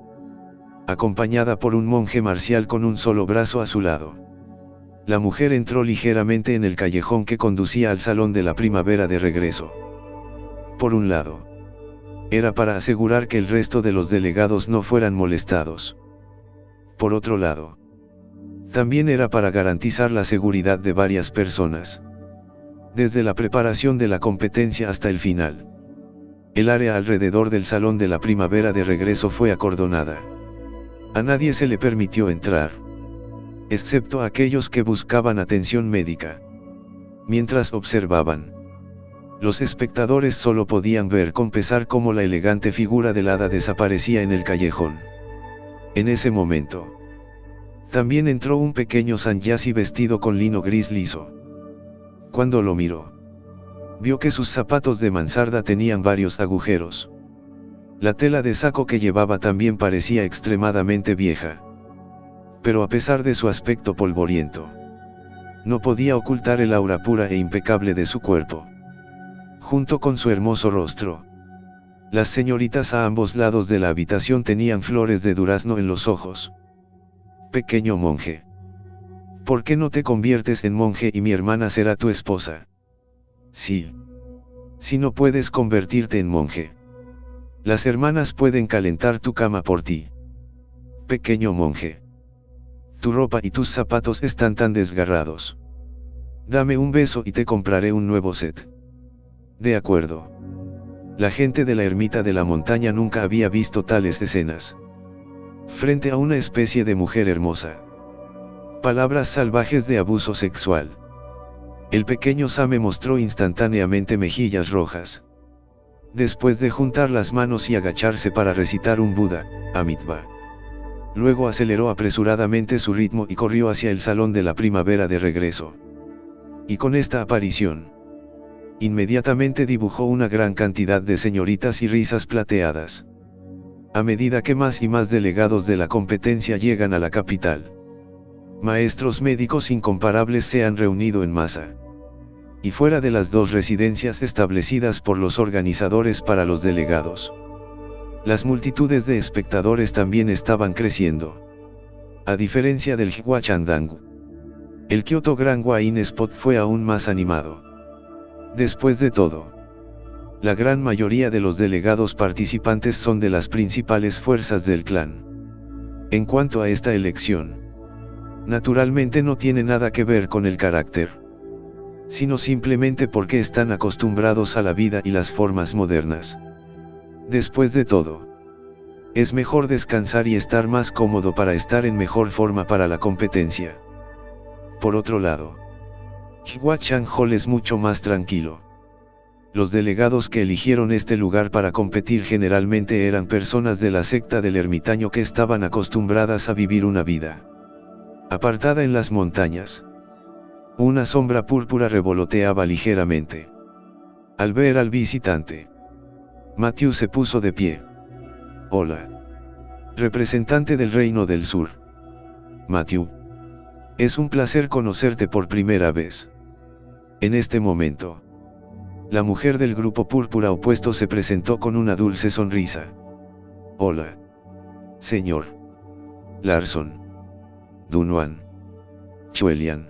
acompañada por un monje marcial con un solo brazo a su lado, la mujer entró ligeramente en el callejón que conducía al salón de la primavera de regreso. Por un lado, era para asegurar que el resto de los delegados no fueran molestados. Por otro lado, también era para garantizar la seguridad de varias personas. Desde la preparación de la competencia hasta el final, el área alrededor del salón de la primavera de regreso fue acordonada. A nadie se le permitió entrar, excepto a aquellos que buscaban atención médica. Mientras observaban, los espectadores solo podían ver con pesar cómo la elegante figura del hada desaparecía en el callejón. En ese momento, también entró un pequeño Sannyasi vestido con lino gris liso. Cuando lo miró, vio que sus zapatos de mansarda tenían varios agujeros. La tela de saco que llevaba también parecía extremadamente vieja. Pero a pesar de su aspecto polvoriento, no podía ocultar el aura pura e impecable de su cuerpo. Junto con su hermoso rostro, las señoritas a ambos lados de la habitación tenían flores de durazno en los ojos. Pequeño monje, ¿por qué no te conviertes en monje y mi hermana será tu esposa? Sí. Si no puedes convertirte en monje, las hermanas pueden calentar tu cama por ti. Pequeño monje, tu ropa y tus zapatos están tan desgarrados. Dame un beso y te compraré un nuevo set. De acuerdo. La gente de la ermita de la montaña nunca había visto tales escenas. Frente a una especie de mujer hermosa, palabras salvajes de abuso sexual, el pequeño Same mostró instantáneamente mejillas rojas. Después de juntar las manos y agacharse para recitar un Buda, Amitabha, luego aceleró apresuradamente su ritmo y corrió hacia el salón de la primavera de regreso. Y con esta aparición, inmediatamente dibujó una gran cantidad de señoritas y risas plateadas. A medida que más y más delegados de la competencia llegan a la capital, maestros médicos incomparables se han reunido en masa. Y fuera de las dos residencias establecidas por los organizadores para los delegados, las multitudes de espectadores también estaban creciendo. A diferencia del Hwachandangu, el Kyoto Grand Wine Spot fue aún más animado. Después de todo, la gran mayoría de los delegados participantes son de las principales fuerzas del clan. En cuanto a esta elección, naturalmente no tiene nada que ver con el carácter, sino simplemente porque están acostumbrados a la vida y las formas modernas. Después de todo, es mejor descansar y estar más cómodo para estar en mejor forma para la competencia. Por otro lado, Hwachan Hall es mucho más tranquilo. Los delegados que eligieron este lugar para competir generalmente eran personas de la secta del ermitaño que estaban acostumbradas a vivir una vida apartada en las montañas. Una sombra púrpura revoloteaba ligeramente. Al ver al visitante, Matthew se puso de pie. Hola. Representante del Reino del Sur. Matthew. Es un placer conocerte por primera vez. En este momento, la mujer del grupo púrpura opuesto se presentó con una dulce sonrisa. Hola. Señor Larson. Dunhuan. Chuelian.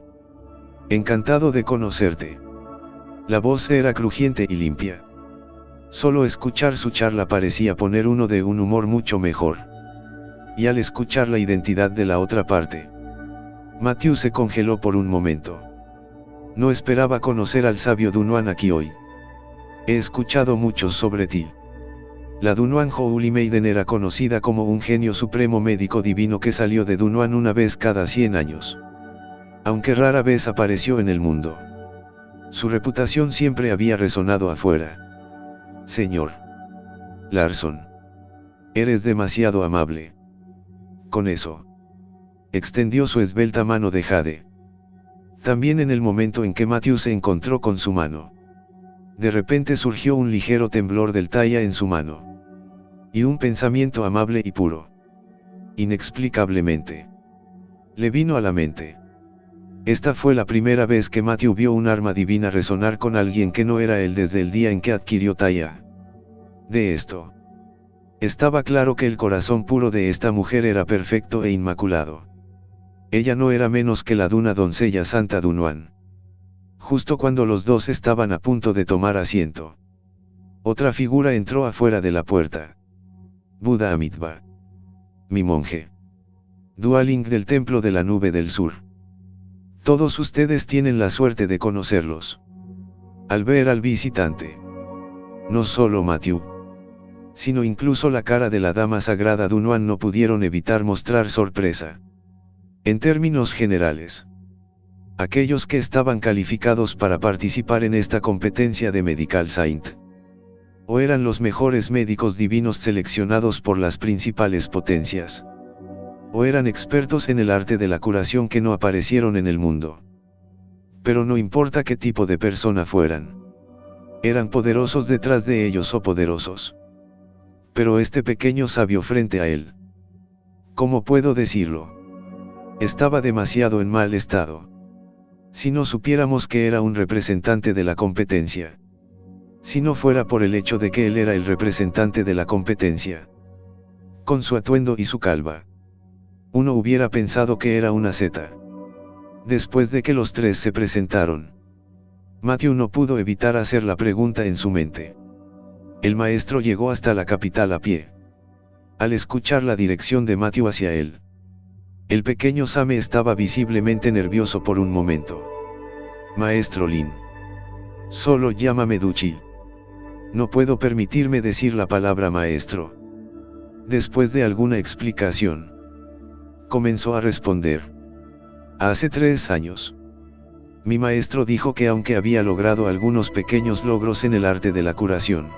Encantado de conocerte. La voz era crujiente y limpia. Solo escuchar su charla parecía poner uno de un humor mucho mejor. Y al escuchar la identidad de la otra parte, Matthew se congeló por un momento. No esperaba conocer al sabio Dunhuan aquí hoy. He escuchado mucho sobre ti. La Dunhuang Holy Maiden era conocida como un genio supremo médico divino que salió de Dunhuang una vez cada 100 años. Aunque rara vez apareció en el mundo. Su reputación siempre había resonado afuera. Señor Larson. Eres demasiado amable. Con eso. Extendió su esbelta mano de jade. También en el momento en que Matthew se encontró con su mano. De repente surgió un ligero temblor del talla en su mano. Y un pensamiento amable y puro. Inexplicablemente. Le vino a la mente. Esta fue la primera vez que Matthew vio un arma divina resonar con alguien que no era él desde el día en que adquirió talla. De esto. Estaba claro que el corazón puro de esta mujer era perfecto e inmaculado. Ella no era menos que la Duna doncella Santa Dunhuang. Justo cuando los dos estaban a punto de tomar asiento. Otra figura entró afuera de la puerta. Buda Amitabha. Mi monje. Dualing del Templo de la Nube del Sur. Todos ustedes tienen la suerte de conocerlos. Al ver al visitante. No solo Matthew. Sino incluso la cara de la Dama Sagrada Dunhuang no pudieron evitar mostrar sorpresa. En términos generales. Aquellos que estaban calificados para participar en esta competencia de Medical Saint. O eran los mejores médicos divinos seleccionados por las principales potencias. O eran expertos en el arte de la curación que no aparecieron en el mundo. Pero no importa qué tipo de persona fueran. Eran poderosos detrás de ellos o poderosos. Pero este pequeño sabio frente a él. ¿Cómo puedo decirlo? Estaba demasiado en mal estado. Si no supiéramos que era un representante de la competencia. Si no fuera por el hecho de que él era el representante de la competencia. Con su atuendo y su calva. Uno hubiera pensado que era una zeta. Después de que los tres se presentaron. Matthew no pudo evitar hacer la pregunta en su mente. El maestro llegó hasta la capital a pie. Al escuchar la dirección de Matthew hacia él. El pequeño Same estaba visiblemente nervioso por un momento. Maestro Lin. Solo llámame Duchi. No puedo permitirme decir la palabra maestro. Después de alguna explicación. Comenzó a responder. Hace 3 años. Mi maestro dijo que aunque había logrado algunos pequeños logros en el arte de la curación.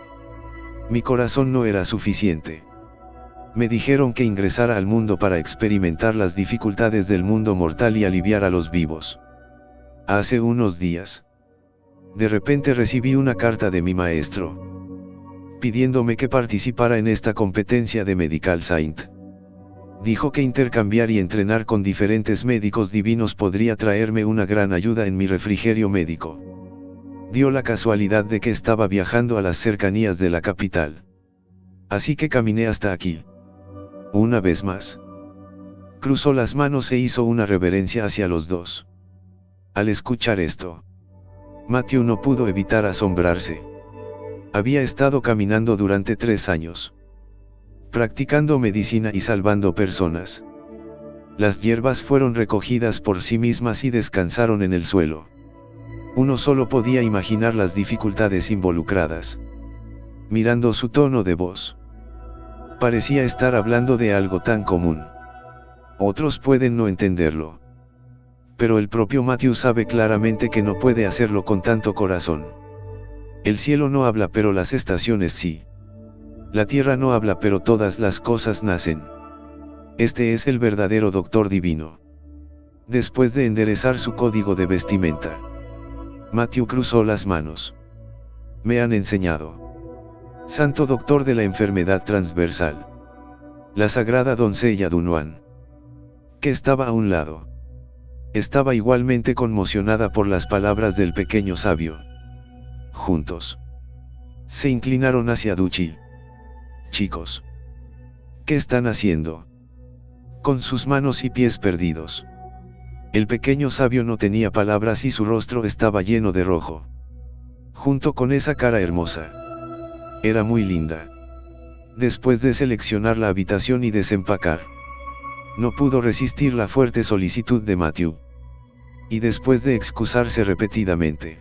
Mi corazón no era suficiente. Me dijeron que ingresara al mundo para experimentar las dificultades del mundo mortal y aliviar a los vivos. Hace unos días. De repente recibí una carta de mi maestro. Pidiéndome que participara en esta competencia de Medical Saint. Dijo que intercambiar y entrenar con diferentes médicos divinos podría traerme una gran ayuda en mi refrigerio médico. Dio la casualidad de que estaba viajando a las cercanías de la capital. Así que caminé hasta aquí. Una vez más. Cruzó las manos e hizo una reverencia hacia los dos. Al escuchar esto. Matthew no pudo evitar asombrarse. Había estado caminando durante 3 años. Practicando medicina y salvando personas. Las hierbas fueron recogidas por sí mismas y descansaron en el suelo. Uno solo podía imaginar las dificultades involucradas. Mirando su tono de voz. Parecía estar hablando de algo tan común. Otros pueden no entenderlo. Pero el propio Matthew sabe claramente que no puede hacerlo con tanto corazón. El cielo no habla pero las estaciones sí. La tierra no habla pero todas las cosas nacen. Este es el verdadero doctor divino. Después de enderezar su código de vestimenta. Matthew cruzó las manos. Me han enseñado. Santo doctor de la enfermedad transversal. La sagrada doncella Dunhuang. Que estaba a un lado. Estaba igualmente conmocionada por las palabras del pequeño sabio. Juntos. Se inclinaron hacia Duchi. Chicos. ¿Qué están haciendo? Con sus manos y pies perdidos. El pequeño sabio no tenía palabras y su rostro estaba lleno de rojo. Junto con esa cara hermosa. Era muy linda. Después de seleccionar la habitación y desempacar. No pudo resistir la fuerte solicitud de Matthew. Y después de excusarse repetidamente.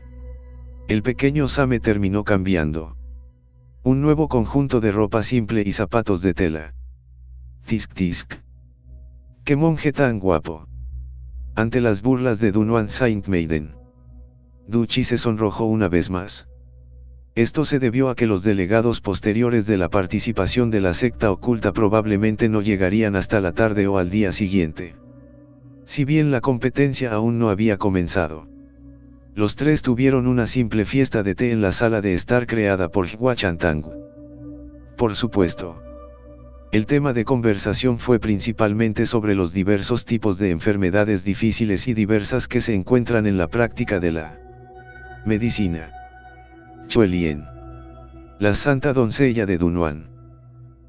El pequeño Same terminó cambiando. Un nuevo conjunto de ropa simple y zapatos de tela. Tisk tisk. ¡Qué monje tan guapo! Ante las burlas de Dunois Saint-Maiden, Duchy se sonrojó una vez más. Esto se debió a que los delegados posteriores de la participación de la secta oculta probablemente no llegarían hasta la tarde o al día siguiente. Si bien la competencia aún no había comenzado, los tres tuvieron una simple fiesta de té en la sala de estar creada por Hua Chantang. Por supuesto, el tema de conversación fue principalmente sobre los diversos tipos de enfermedades difíciles y diversas que se encuentran en la práctica de la medicina. Chuelien, la santa doncella de Dunhuang,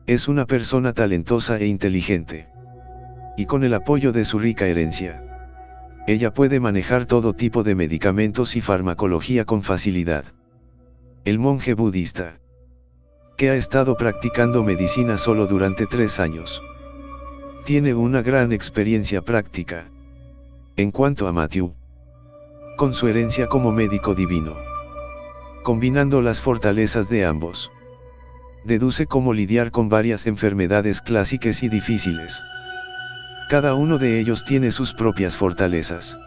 es una persona talentosa e inteligente. Y con el apoyo de su rica herencia, ella puede manejar todo tipo de medicamentos y farmacología con facilidad. El monje budista, que ha estado practicando medicina solo durante 3 años, tiene una gran experiencia práctica. En cuanto a Matthew, con su herencia como médico divino, combinando las fortalezas de ambos, deduce cómo lidiar con varias enfermedades clásicas y difíciles. Cada uno de ellos tiene sus propias fortalezas,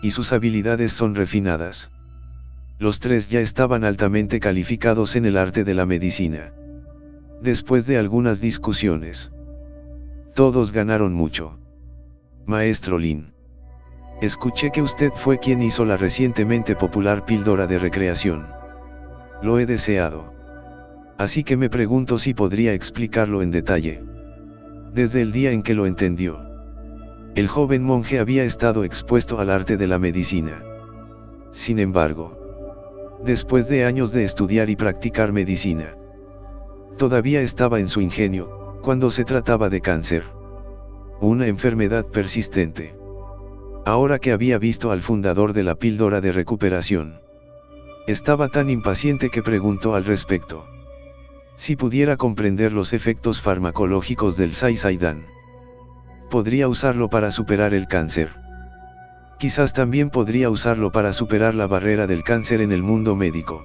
y sus habilidades son refinadas. Los tres ya estaban altamente calificados en el arte de la medicina. Después de algunas discusiones, todos ganaron mucho. Maestro Lin, escuché que usted fue quien hizo la recientemente popular píldora de recreación. Lo he deseado. Así que me pregunto si podría explicarlo en detalle. Desde el día en que lo entendió, el joven monje había estado expuesto al arte de la medicina. Sin embargo, después de años de estudiar y practicar medicina, todavía estaba en su ingenio, cuando se trataba de cáncer, una enfermedad persistente. Ahora que había visto al fundador de la píldora de recuperación, estaba tan impaciente que preguntó al respecto. Si pudiera comprender los efectos farmacológicos del Sai Saidan, podría usarlo para superar el cáncer. Quizás también podría usarlo para superar la barrera del cáncer en el mundo médico.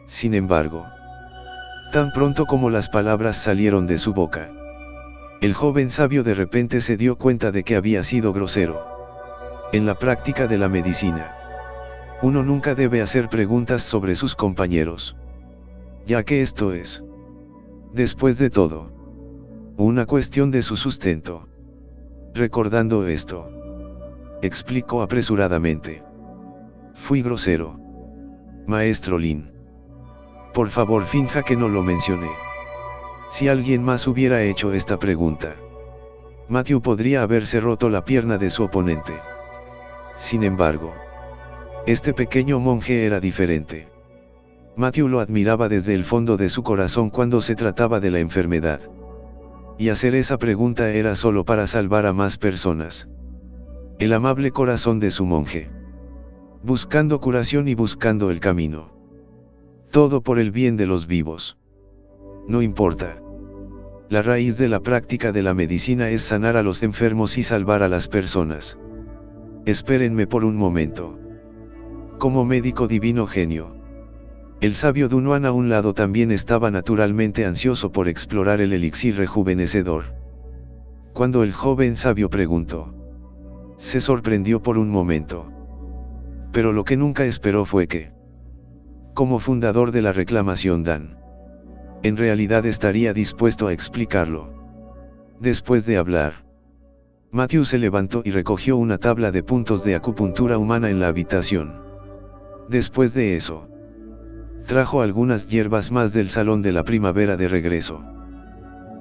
Sin embargo, tan pronto como las palabras salieron de su boca, el joven sabio de repente se dio cuenta de que había sido grosero. En la práctica de la medicina, uno nunca debe hacer preguntas sobre sus compañeros, ya que esto es, después de todo, una cuestión de su sustento. Recordando esto, explicó apresuradamente: fui grosero. Maestro Lin, por favor finja que no lo mencioné. Si alguien más hubiera hecho esta pregunta, Matthew podría haberse roto la pierna de su oponente. Sin embargo, este pequeño monje era diferente. Matthew lo admiraba desde el fondo de su corazón cuando se trataba de la enfermedad. Y hacer esa pregunta era solo para salvar a más personas. El amable corazón de su monje, buscando curación y buscando el camino. Todo por el bien de los vivos. No importa. La raíz de la práctica de la medicina es sanar a los enfermos y salvar a las personas. Espérenme por un momento. Como médico divino genio, el sabio Dunhuang a un lado también estaba naturalmente ansioso por explorar el elixir rejuvenecedor. Cuando el joven sabio preguntó, se sorprendió por un momento. Pero lo que nunca esperó fue que, como fundador de la reclamación Dan, en realidad estaría dispuesto a explicarlo. Después de hablar, Matthew se levantó y recogió una tabla de puntos de acupuntura humana en la habitación. Después de eso, trajo algunas hierbas más del salón de la primavera de regreso.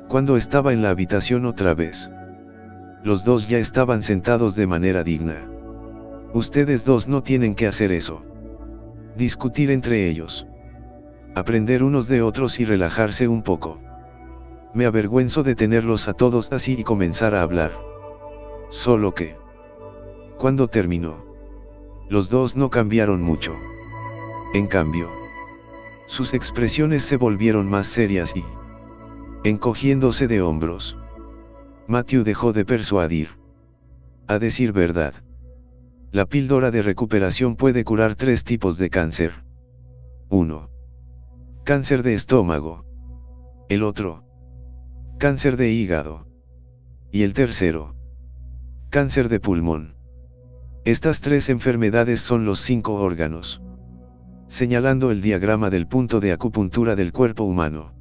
Cuando estaba en la habitación otra vez, los dos ya estaban sentados de manera digna. Ustedes dos no tienen que hacer eso. Discutir entre ellos. Aprender unos de otros y relajarse un poco. Me avergüenzo de tenerlos a todos así y comenzar a hablar. Solo que, cuando terminó, los dos no cambiaron mucho. En cambio, sus expresiones se volvieron más serias y, encogiéndose de hombros, Matthew dejó de persuadir. A decir verdad, la píldora de recuperación puede curar 3 tipos de cáncer. 1. cáncer de estómago. El otro, cáncer de hígado. Y el tercero, cáncer de pulmón. Estas 3 enfermedades son los 5 órganos. Señalando el diagrama del punto de acupuntura del cuerpo humano,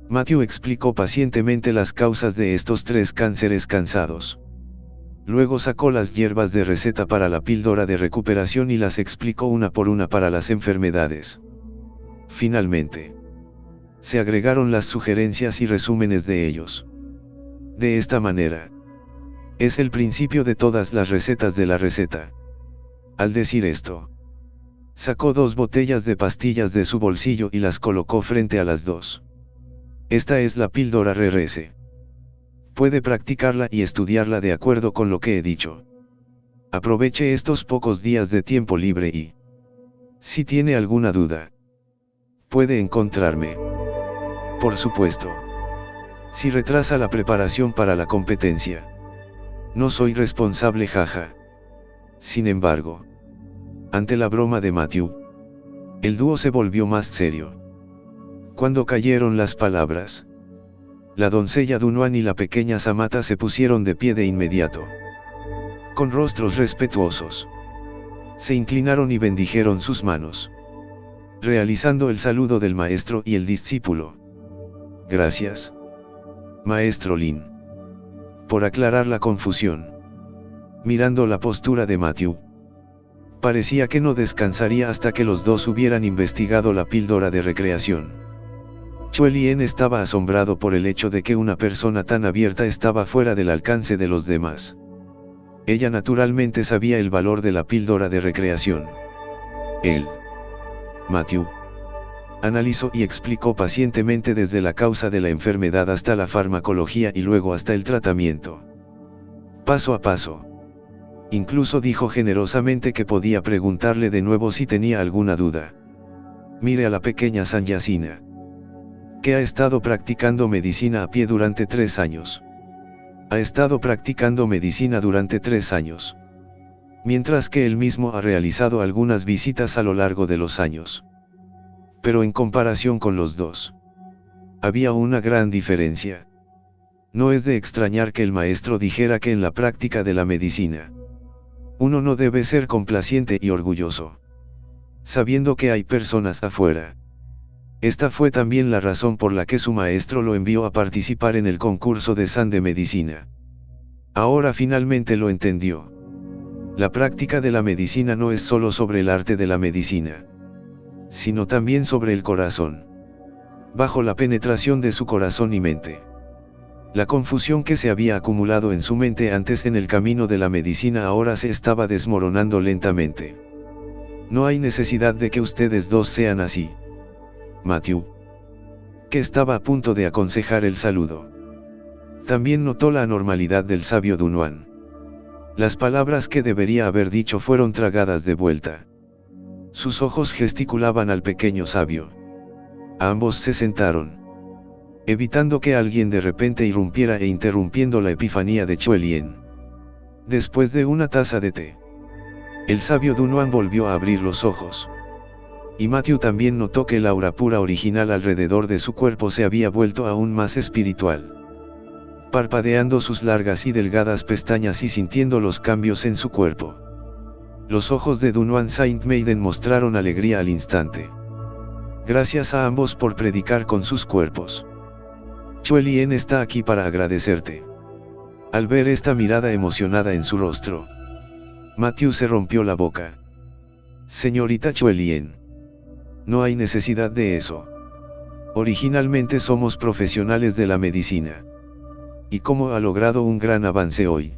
Matthew explicó pacientemente las causas de estos 3 cánceres cansados. Luego sacó las hierbas de receta para la píldora de recuperación y las explicó una por una para las enfermedades. Finalmente, se agregaron las sugerencias y resúmenes de ellos. De esta manera, es el principio de todas las recetas de la receta. Al decir esto, sacó 2 botellas de pastillas de su bolsillo y las colocó frente a las 2. Esta es la píldora RRS. Puede practicarla y estudiarla de acuerdo con lo que he dicho. Aproveche estos pocos días de tiempo libre y, si tiene alguna duda, puede encontrarme. Por supuesto, si retrasa la preparación para la competencia, no soy responsable, jaja. Sin embargo, ante la broma de Matthew, el dúo se volvió más serio. Cuando cayeron las palabras, la doncella Dunois y la pequeña Samantha se pusieron de pie de inmediato. Con rostros respetuosos, se inclinaron y bendijeron sus manos, realizando el saludo del maestro y el discípulo. Gracias, maestro Lin, por aclarar la confusión. Mirando la postura de Matthew, parecía que no descansaría hasta que los dos hubieran investigado la píldora de recreación. Chuelien estaba asombrado por el hecho de que una persona tan abierta estaba fuera del alcance de los demás. Ella naturalmente sabía el valor de la píldora de recreación. Él, Matthew, analizó y explicó pacientemente desde la causa de la enfermedad hasta la farmacología y luego hasta el tratamiento. Paso a paso. Incluso dijo generosamente que podía preguntarle de nuevo si tenía alguna duda. Mire a la pequeña Sanyasina, que ha estado practicando medicina a pie durante 3 años. Ha estado practicando medicina durante 3 años. Mientras que él mismo ha realizado algunas visitas a lo largo de los años. Pero en comparación con los dos, había una gran diferencia. No es de extrañar que el maestro dijera que en la práctica de la medicina, uno no debe ser complaciente y orgulloso, sabiendo que hay personas afuera. Esta fue también la razón por la que su maestro lo envió a participar en el concurso de San de Medicina. Ahora finalmente lo entendió. La práctica de la medicina no es solo sobre el arte de la medicina, sino también sobre el corazón. Bajo la penetración de su corazón y mente. La confusión que se había acumulado en su mente antes en el camino de la medicina ahora se estaba desmoronando lentamente. No hay necesidad de que ustedes dos sean así, Matthew, que estaba a punto de aconsejar el saludo. También notó la anormalidad del sabio Dunois. Las palabras que debería haber dicho fueron tragadas de vuelta. Sus ojos gesticulaban al pequeño sabio. Ambos se sentaron, evitando que alguien de repente irrumpiera e interrumpiendo la epifanía de Chuelien. Después de una taza de té, el sabio Dunois volvió a abrir los ojos. Y Matthew también notó que el aura pura original alrededor de su cuerpo se había vuelto aún más espiritual. Parpadeando sus largas y delgadas pestañas y sintiendo los cambios en su cuerpo, los ojos de Dunois Saint-Maiden mostraron alegría al instante. Gracias a ambos por predicar con sus cuerpos. Chuelien está aquí para agradecerte. Al ver esta mirada emocionada en su rostro, Matthew se rompió la boca. Señorita Chuelien, no hay necesidad de eso. Originalmente somos profesionales de la medicina. Y como ha logrado un gran avance hoy,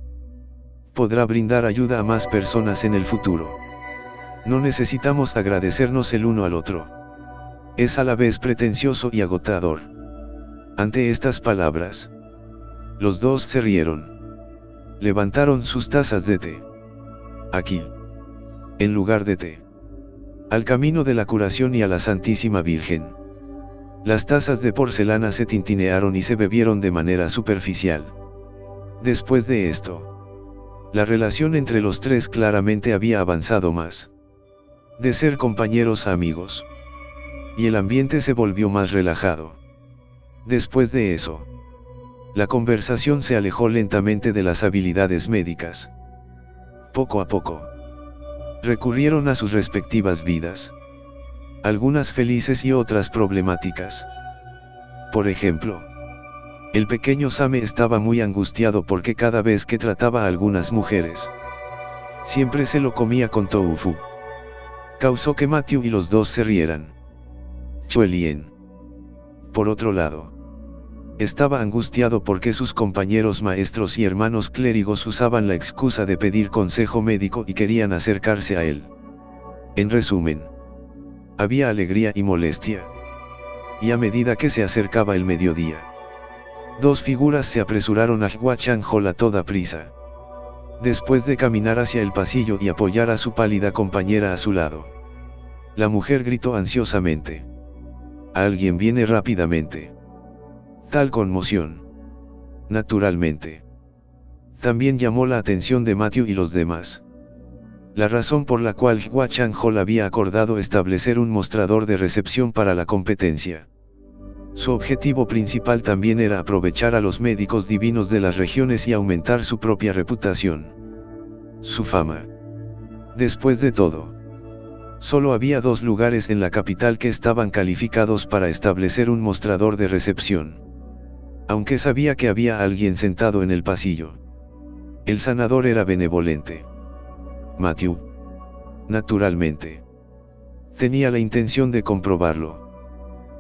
podrá brindar ayuda a más personas en el futuro. No necesitamos agradecernos el uno al otro. Es a la vez pretencioso y agotador. Ante estas palabras, los dos se rieron. Levantaron sus tazas de té. Aquí, en lugar de té, al camino de la curación y a la Santísima Virgen. Las tazas de porcelana se tintinearon y se bebieron de manera superficial. Después de esto, la relación entre los tres claramente había avanzado más. De ser compañeros a amigos. y el ambiente se volvió más relajado. Después de eso, la conversación se alejó lentamente de las habilidades médicas. Poco a poco, recurrieron a sus respectivas vidas, algunas felices y otras problemáticas. Por ejemplo, el pequeño Same estaba muy angustiado porque cada vez que trataba a algunas mujeres, siempre se lo comía con tofu. Causó que Matthew y los dos se rieran. Chuelien, por otro lado, estaba angustiado porque sus compañeros maestros y hermanos clérigos usaban la excusa de pedir consejo médico y querían acercarse a él. En resumen, había alegría y molestia. Y a medida que se acercaba el mediodía, dos figuras se apresuraron a Hwachang-hol a toda prisa. Después de caminar hacia el pasillo y apoyar a su pálida compañera a su lado, la mujer gritó ansiosamente: «Alguien viene rápidamente». Tal conmoción, naturalmente, también llamó la atención de Matthew y los demás. La razón por la cual Hwachang-hol había acordado establecer un mostrador de recepción para la competencia. Su objetivo principal también era aprovechar a los médicos divinos de las regiones y aumentar su propia reputación. Su fama. Después de todo, solo había 2 lugares en la capital que estaban calificados para establecer un mostrador de recepción. Aunque sabía que había alguien sentado en el pasillo, el sanador era benevolente. Matthew, naturalmente, tenía la intención de comprobarlo,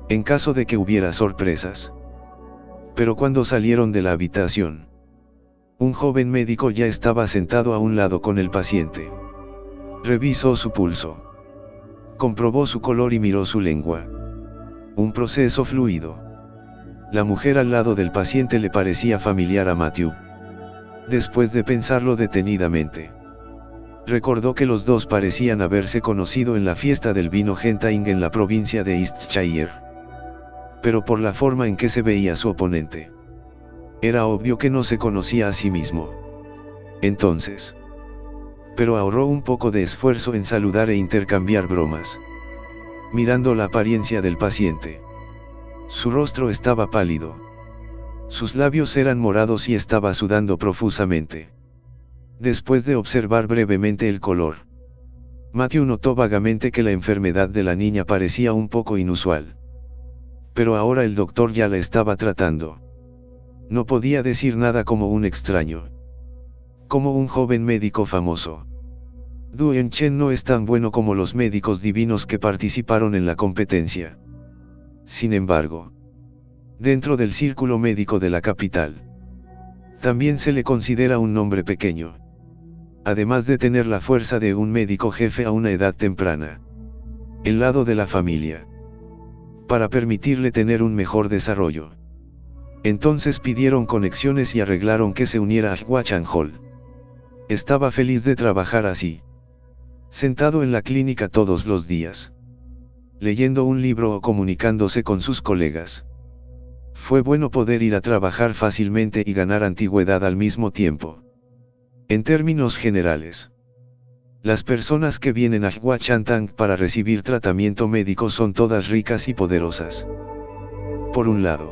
en caso de que hubiera sorpresas. Pero cuando salieron de la habitación, un joven médico ya estaba sentado a un lado con el paciente. Revisó su pulso, comprobó su color y miró su lengua. Un proceso fluido. La mujer al lado del paciente le parecía familiar a Matthew. Después de pensarlo detenidamente, recordó que los dos parecían haberse conocido en la fiesta del vino Gentaing en la provincia de Eastshire. Pero por la forma en que se veía su oponente, era obvio que no se conocía a sí mismo. Entonces, pero ahorró un poco de esfuerzo en saludar e intercambiar bromas. Mirando la apariencia del paciente, su rostro estaba pálido. Sus labios eran morados y estaba sudando profusamente. Después de observar brevemente el color, Matthew notó vagamente que la enfermedad de la niña parecía un poco inusual. Pero ahora el doctor ya la estaba tratando. No podía decir nada como un extraño. Como un joven médico famoso. Duen Chen no es tan bueno como los médicos divinos que participaron en la competencia. Sin embargo, dentro del círculo médico de la capital, también se le considera un nombre pequeño. Además de tener la fuerza de un médico jefe a una edad temprana. El lado de la familia. Para permitirle tener un mejor desarrollo. Entonces pidieron conexiones y arreglaron que se uniera a Hwachang-hol. Estaba feliz de trabajar así. Sentado en la clínica todos los días. Leyendo un libro o comunicándose con sus colegas. Fue bueno poder ir a trabajar fácilmente y ganar antigüedad al mismo tiempo. En términos generales, las personas que vienen a Hwachang para recibir tratamiento médico son todas ricas y poderosas. Por un lado,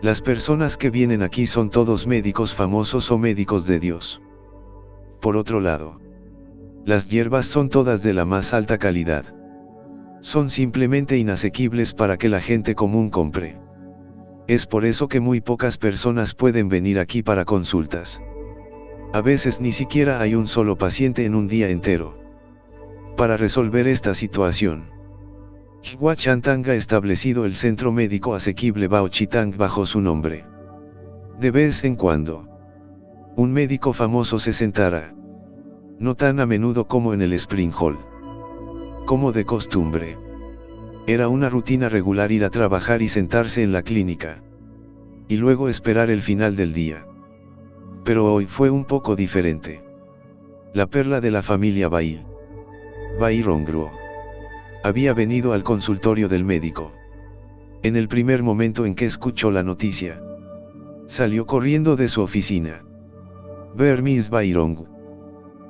las personas que vienen aquí son todos médicos famosos o médicos de Dios. Por otro lado, las hierbas son todas de la más alta calidad. Son simplemente inasequibles para que la gente común compre. Es por eso que muy pocas personas pueden venir aquí para consultas. A veces ni siquiera hay un solo paciente en un día entero. Para resolver esta situación, Hwachang ha establecido el centro médico asequible Baochitang bajo su nombre. De vez en cuando, un médico famoso se sentará. No tan a menudo como en el Spring Hall. Como de costumbre. Era una rutina regular ir a trabajar y sentarse en la clínica. Y luego esperar el final del día. Pero hoy fue un poco diferente. La perla de la familia Bai, Bai Rongruo, había venido al consultorio del médico. En el primer momento en que escuchó la noticia, salió corriendo de su oficina. Ver Miss Bai Rong.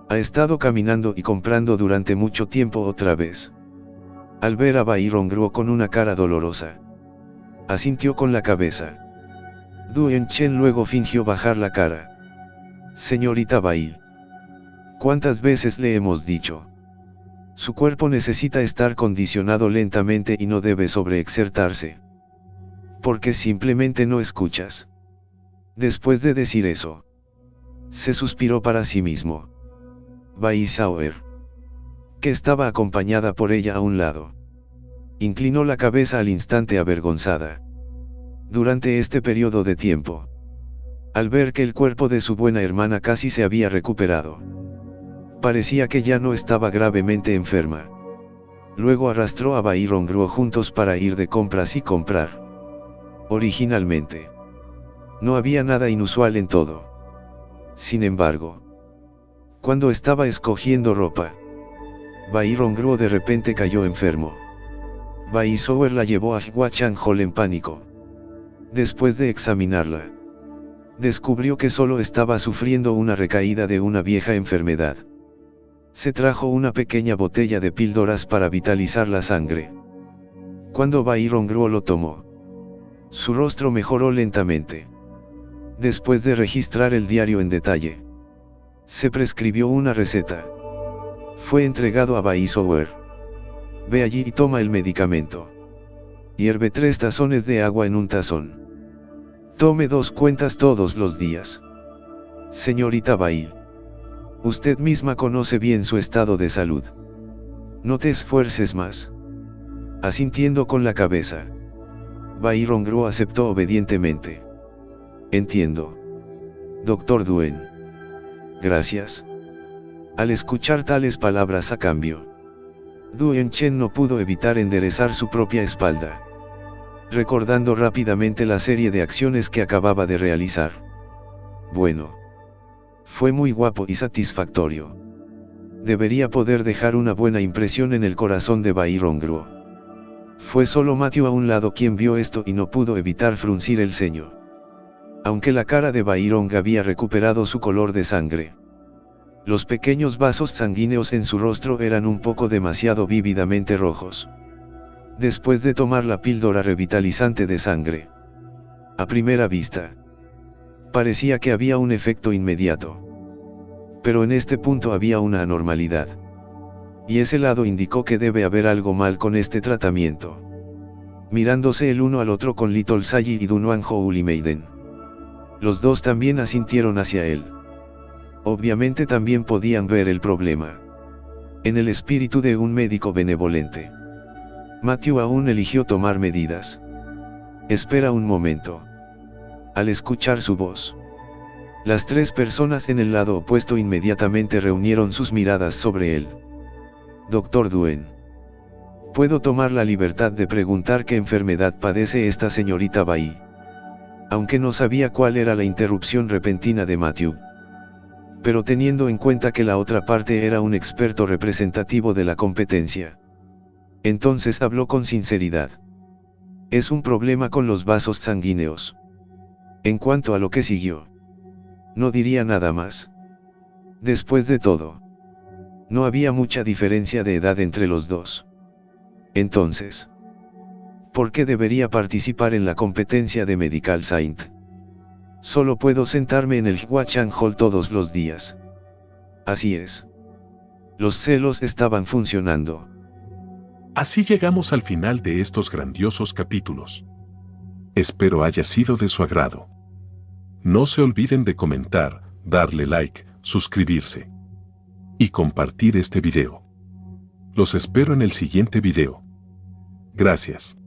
Ha estado caminando y comprando durante mucho tiempo otra vez. Al ver a Bairongruo con una cara dolorosa, asintió con la cabeza. Duen Chen luego fingió bajar la cara. Señorita Bai, ¿cuántas veces le hemos dicho? Su cuerpo necesita estar condicionado lentamente y no debe sobreexertarse. ¿Por qué simplemente no escuchas? Después de decir eso, se suspiró para sí mismo. Bai Sauer, que estaba acompañada por ella a un lado, inclinó la cabeza al instante avergonzada. Durante este periodo de tiempo, al ver que el cuerpo de su buena hermana casi se había recuperado, parecía que ya no estaba gravemente enferma. Luego arrastró a Bairongruo juntos para ir de compras y comprar. Originalmente, no había nada inusual en todo. Sin embargo, cuando estaba escogiendo ropa, Bairongruo de repente cayó enfermo. Bai Sauer la llevó a Huachanghol en pánico. Después de examinarla, descubrió que solo estaba sufriendo una recaída de una vieja enfermedad. Se trajo una pequeña botella de píldoras para vitalizar la sangre. Cuando Bairongruo lo tomó, su rostro mejoró lentamente. Después de registrar el diario en detalle, se prescribió una receta. Fue entregado a Bai Sauer. Ve allí y toma el medicamento. Hierve 3 tazones de agua en un tazón. Tome 2 cuentas todos los días. Señorita Bai, usted misma conoce bien su estado de salud. No te esfuerces más. Asintiendo con la cabeza, Bairongruo aceptó obedientemente. Entiendo. Doctor Duen. Gracias. Al escuchar tales palabras a cambio, Duen Chen no pudo evitar enderezar su propia espalda, recordando rápidamente la serie de acciones que acababa de realizar. Bueno, fue muy guapo y satisfactorio. Debería poder dejar una buena impresión en el corazón de Bairongruo. Fue solo Matthew a un lado quien vio esto y no pudo evitar fruncir el ceño. Aunque la cara de Bairong había recuperado su color de sangre, los pequeños vasos sanguíneos en su rostro eran un poco demasiado vívidamente rojos. Después de tomar la píldora revitalizante de sangre, a primera vista, parecía que había un efecto inmediato. Pero en este punto había una anormalidad. Y ese lado indicó que debe haber algo mal con este tratamiento. Mirándose el uno al otro con Little Sayi y Dunhuang Houli Maiden, los dos también asintieron hacia él. Obviamente también podían ver el problema. En el espíritu de un médico benevolente, Matthew aún eligió tomar medidas. Espera un momento. Al escuchar su voz, las 3 personas en el lado opuesto inmediatamente reunieron sus miradas sobre él. Doctor Duen, ¿puedo tomar la libertad de preguntar qué enfermedad padece esta señorita Bai? Aunque no sabía cuál era la interrupción repentina de Matthew, pero teniendo en cuenta que la otra parte era un experto representativo de la competencia, entonces habló con sinceridad. Es un problema con los vasos sanguíneos. En cuanto a lo que siguió, no diría nada más. Después de todo, no había mucha diferencia de edad entre los dos. Entonces, ¿por qué debería participar en la competencia de Medical Science? Solo puedo sentarme en el Huachanghol todos los días. Así es. Los celos estaban funcionando. Así llegamos al final de estos grandiosos capítulos. Espero haya sido de su agrado. No se olviden de comentar, darle like, suscribirse y compartir este video. Los espero en el siguiente video. Gracias.